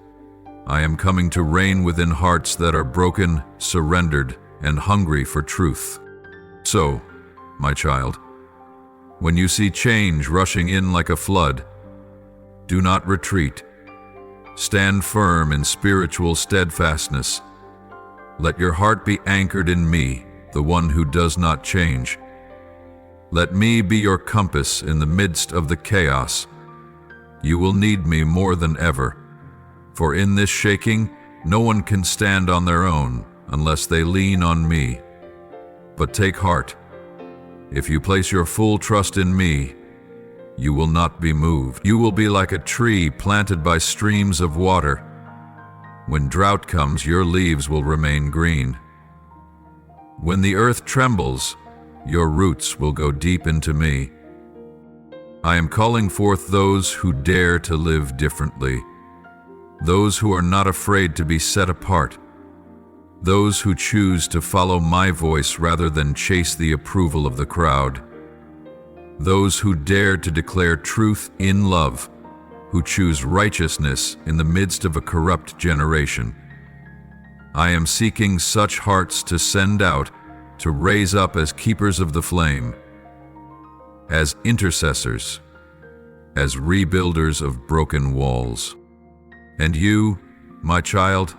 I am coming to reign within hearts that are broken, surrendered, and hungry for truth. So, my child, when you see change rushing in like a flood, do not retreat. Stand firm in spiritual steadfastness. Let your heart be anchored in me, the one who does not change. Let me be your compass in the midst of the chaos. You will need me more than ever, for in this shaking, no one can stand on their own unless they lean on me. But take heart. If you place your full trust in me, you will not be moved. You will be like a tree planted by streams of water. When drought comes, your leaves will remain green. When the earth trembles, your roots will go deep into me. I am calling forth those who dare to live differently, those who are not afraid to be set apart, those who choose to follow my voice rather than chase the approval of the crowd, those who dare to declare truth in love, who choose righteousness in the midst of a corrupt generation. I am seeking such hearts to send out, to raise up as keepers of the flame, as intercessors, as rebuilders of broken walls. And you, my child,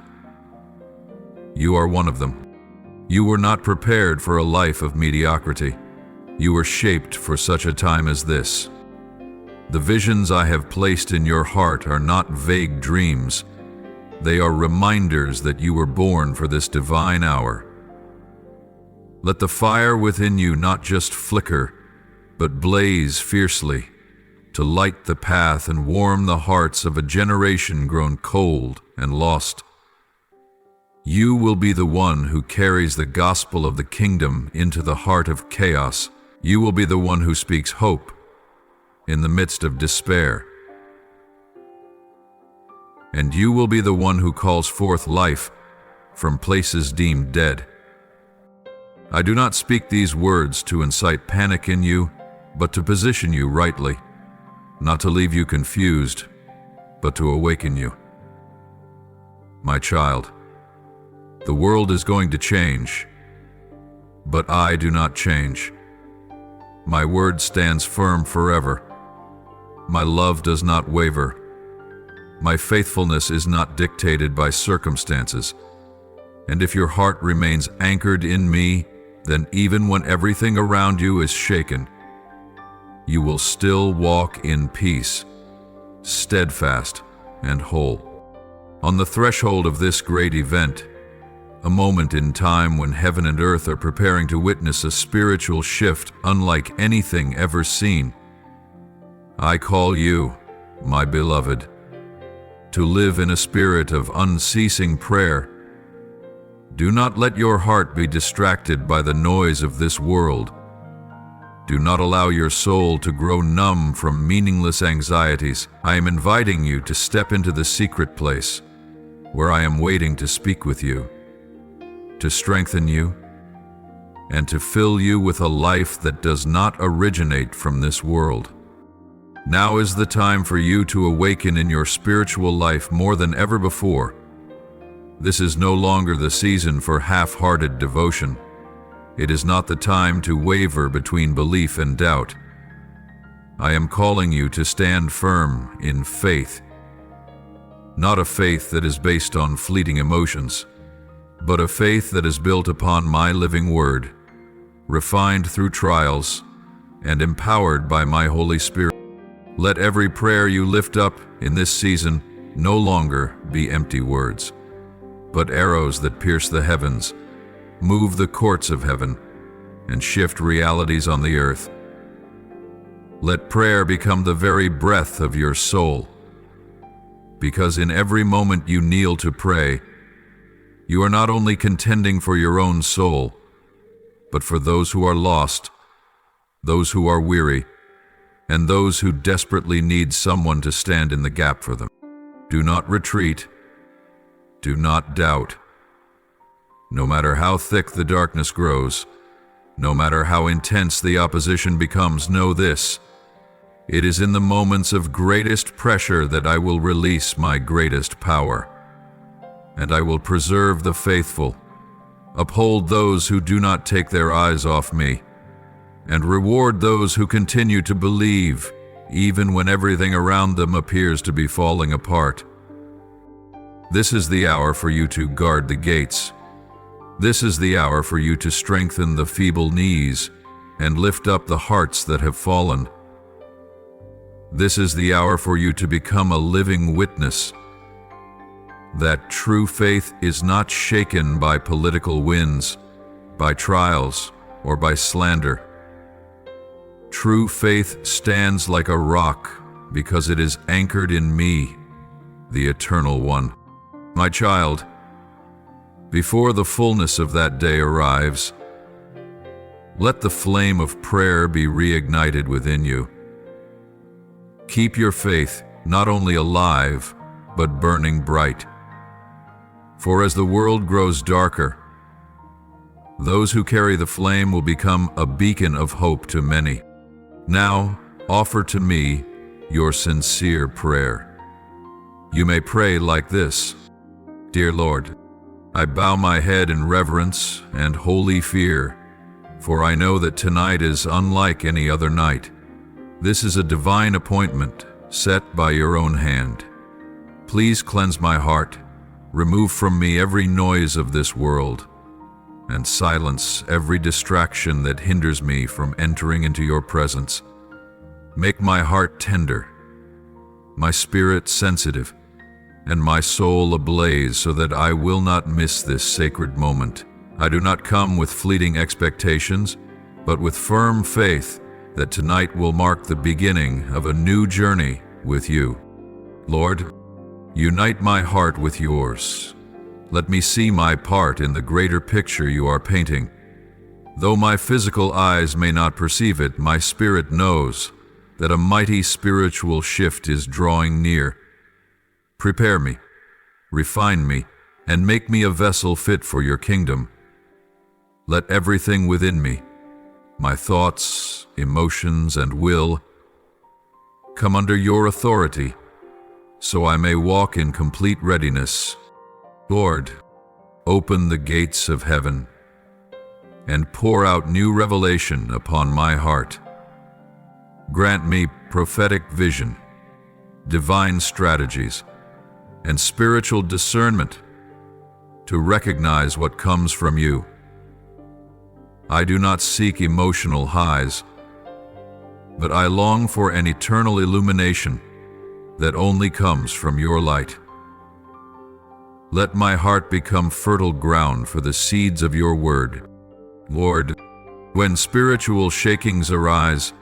you are one of them. You were not prepared for a life of mediocrity. You were shaped for such a time as this. The visions I have placed in your heart are not vague dreams. They are reminders that you were born for this divine hour. Let the fire within you not just flicker, but blaze fiercely, to light the path and warm the hearts of a generation grown cold and lost. You will be the one who carries the gospel of the kingdom into the heart of chaos. You will be the one who speaks hope in the midst of despair. And you will be the one who calls forth life from places deemed dead. I do not speak these words to incite panic in you, but to position you rightly, not to leave you confused, but to awaken you. My child, the world is going to change, but I do not change. My word stands firm forever. My love does not waver. My faithfulness is not dictated by circumstances. And if your heart remains anchored in me, then even when everything around you is shaken, you will still walk in peace, steadfast and whole. On the threshold of this great event, a moment in time when heaven and earth are preparing to witness a spiritual shift unlike anything ever seen, I call you, my beloved, to live in a spirit of unceasing prayer. Do not let your heart be distracted by the noise of this world. Do not allow your soul to grow numb from meaningless anxieties. I am inviting you to step into the secret place, where I am waiting to speak with you, to strengthen you, and to fill you with a life that does not originate from this world. Now is the time for you to awaken in your spiritual life more than ever before. This is no longer the season for half-hearted devotion. It is not the time to waver between belief and doubt. I am calling you to stand firm in faith. Not a faith that is based on fleeting emotions, but a faith that is built upon my living word, refined through trials, and empowered by my Holy Spirit. Let every prayer you lift up in this season no longer be empty words, but arrows that pierce the heavens, move the courts of heaven, and shift realities on the earth. Let prayer become the very breath of your soul, because in every moment you kneel to pray, you are not only contending for your own soul, but for those who are lost, those who are weary, and those who desperately need someone to stand in the gap for them. Do not retreat. Do not doubt. No matter how thick the darkness grows, no matter how intense the opposition becomes, know this: it is in the moments of greatest pressure that I will release my greatest power. And I will preserve the faithful, uphold those who do not take their eyes off me, and reward those who continue to believe, even when everything around them appears to be falling apart. This is the hour for you to guard the gates. This is the hour for you to strengthen the feeble knees and lift up the hearts that have fallen. This is the hour for you to become a living witness that true faith is not shaken by political winds, by trials, or by slander. True faith stands like a rock because it is anchored in me, the Eternal One. My child, before the fullness of that day arrives, let the flame of prayer be reignited within you. Keep your faith not only alive, but burning bright. For as the world grows darker, those who carry the flame will become a beacon of hope to many. Now, offer to me your sincere prayer. You may pray like this: Dear Lord, I bow my head in reverence and holy fear, for I know that tonight is unlike any other night. This is a divine appointment set by your own hand. Please cleanse my heart, remove from me every noise of this world, and silence every distraction that hinders me from entering into your presence. Make my heart tender, my spirit sensitive, and my soul ablaze so that I will not miss this sacred moment. I do not come with fleeting expectations, but with firm faith that tonight will mark the beginning of a new journey with you. Lord, unite my heart with yours. Let me see my part in the greater picture you are painting. Though my physical eyes may not perceive it, my spirit knows that a mighty spiritual shift is drawing near. Prepare me, refine me, and make me a vessel fit for your kingdom. Let everything within me, my thoughts, emotions, and will, come under your authority, so I may walk in complete readiness. Lord, open the gates of heaven and pour out new revelation upon my heart. Grant me prophetic vision, divine strategies, and spiritual discernment to recognize what comes from you. I do not seek emotional highs, but I long for an eternal illumination that only comes from your light. Let my heart become fertile ground for the seeds of your word. Lord, when spiritual shakings arise,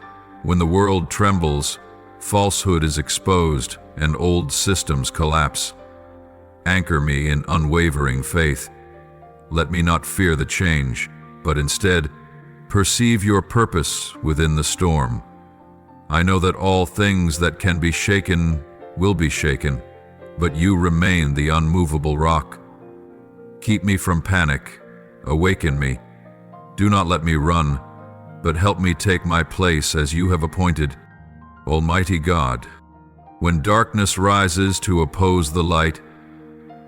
when the world trembles, falsehood is exposed, and old systems collapse, anchor me in unwavering faith. Let me not fear the change, but instead perceive your purpose within the storm. I know that all things that can be shaken will be shaken, but you remain the unmovable rock. Keep me from panic, awaken me. Do not let me run, but help me take my place as you have appointed. Almighty God, when darkness rises to oppose the light,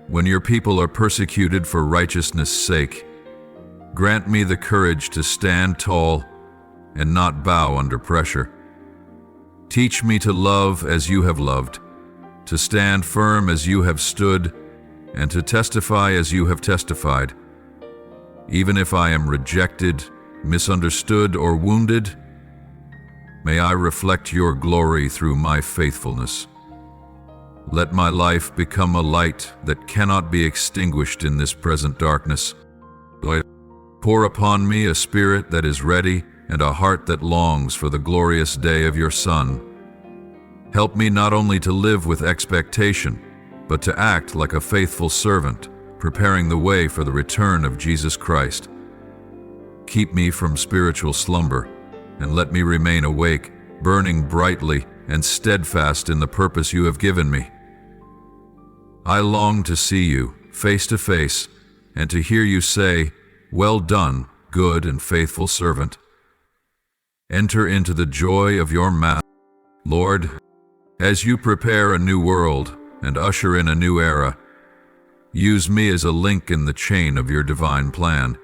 when your people are persecuted for righteousness' sake, grant me the courage to stand tall and not bow under pressure. Teach me to love as you have loved, to stand firm as you have stood, and to testify as you have testified. Even if I am rejected, misunderstood, or wounded, may I reflect your glory through my faithfulness. Let my life become a light that cannot be extinguished in this present darkness. Lord, pour upon me a spirit that is ready and a heart that longs for the glorious day of your Son. Help me not only to live with expectation, but to act like a faithful servant, preparing the way for the return of Jesus Christ. Keep me from spiritual slumber, and let me remain awake, burning brightly and steadfast in the purpose you have given me. I long to see you face to face, and to hear you say, "Well done, good and faithful servant." Enter into the joy of your master. Lord, as you prepare a new world and usher in a new era, use me as a link in the chain of your divine plan.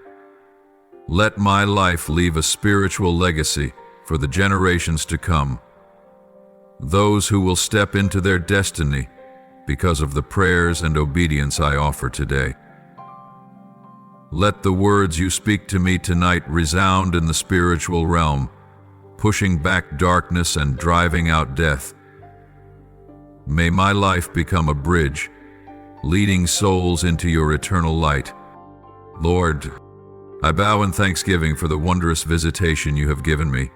Let my life leave a spiritual legacy for the generations to come, those who will step into their destiny because of the prayers and obedience I offer today. Let the words you speak to me tonight resound in the spiritual realm, pushing back darkness and driving out death. May my life become a bridge, leading souls into your eternal light. Lord, I bow in thanksgiving for the wondrous visitation you have given me.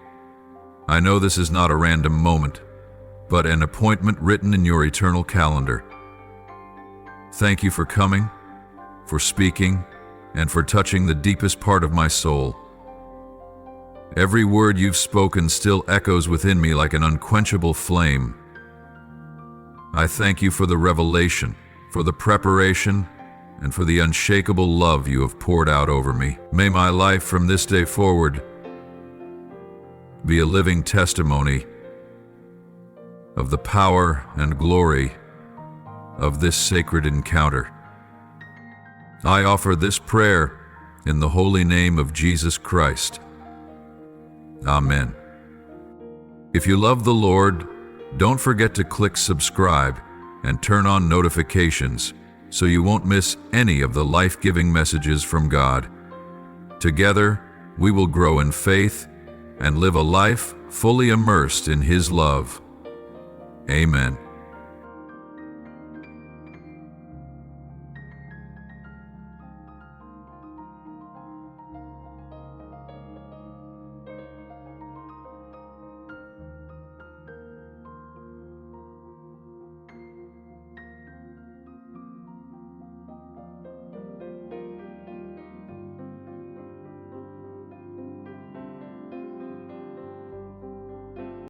I know this is not a random moment, but an appointment written in your eternal calendar. Thank you for coming, for speaking, and for touching the deepest part of my soul. Every word you've spoken still echoes within me like an unquenchable flame. I thank you for the revelation, for the preparation, and for the unshakable love you have poured out over me. May my life from this day forward be a living testimony of the power and glory of this sacred encounter. I offer this prayer in the holy name of Jesus Christ. Amen. If you love the Lord, don't forget to click subscribe and turn on notifications so you won't miss any of the life-giving messages from God. Together, we will grow in faith and live a life fully immersed in His love. Amen.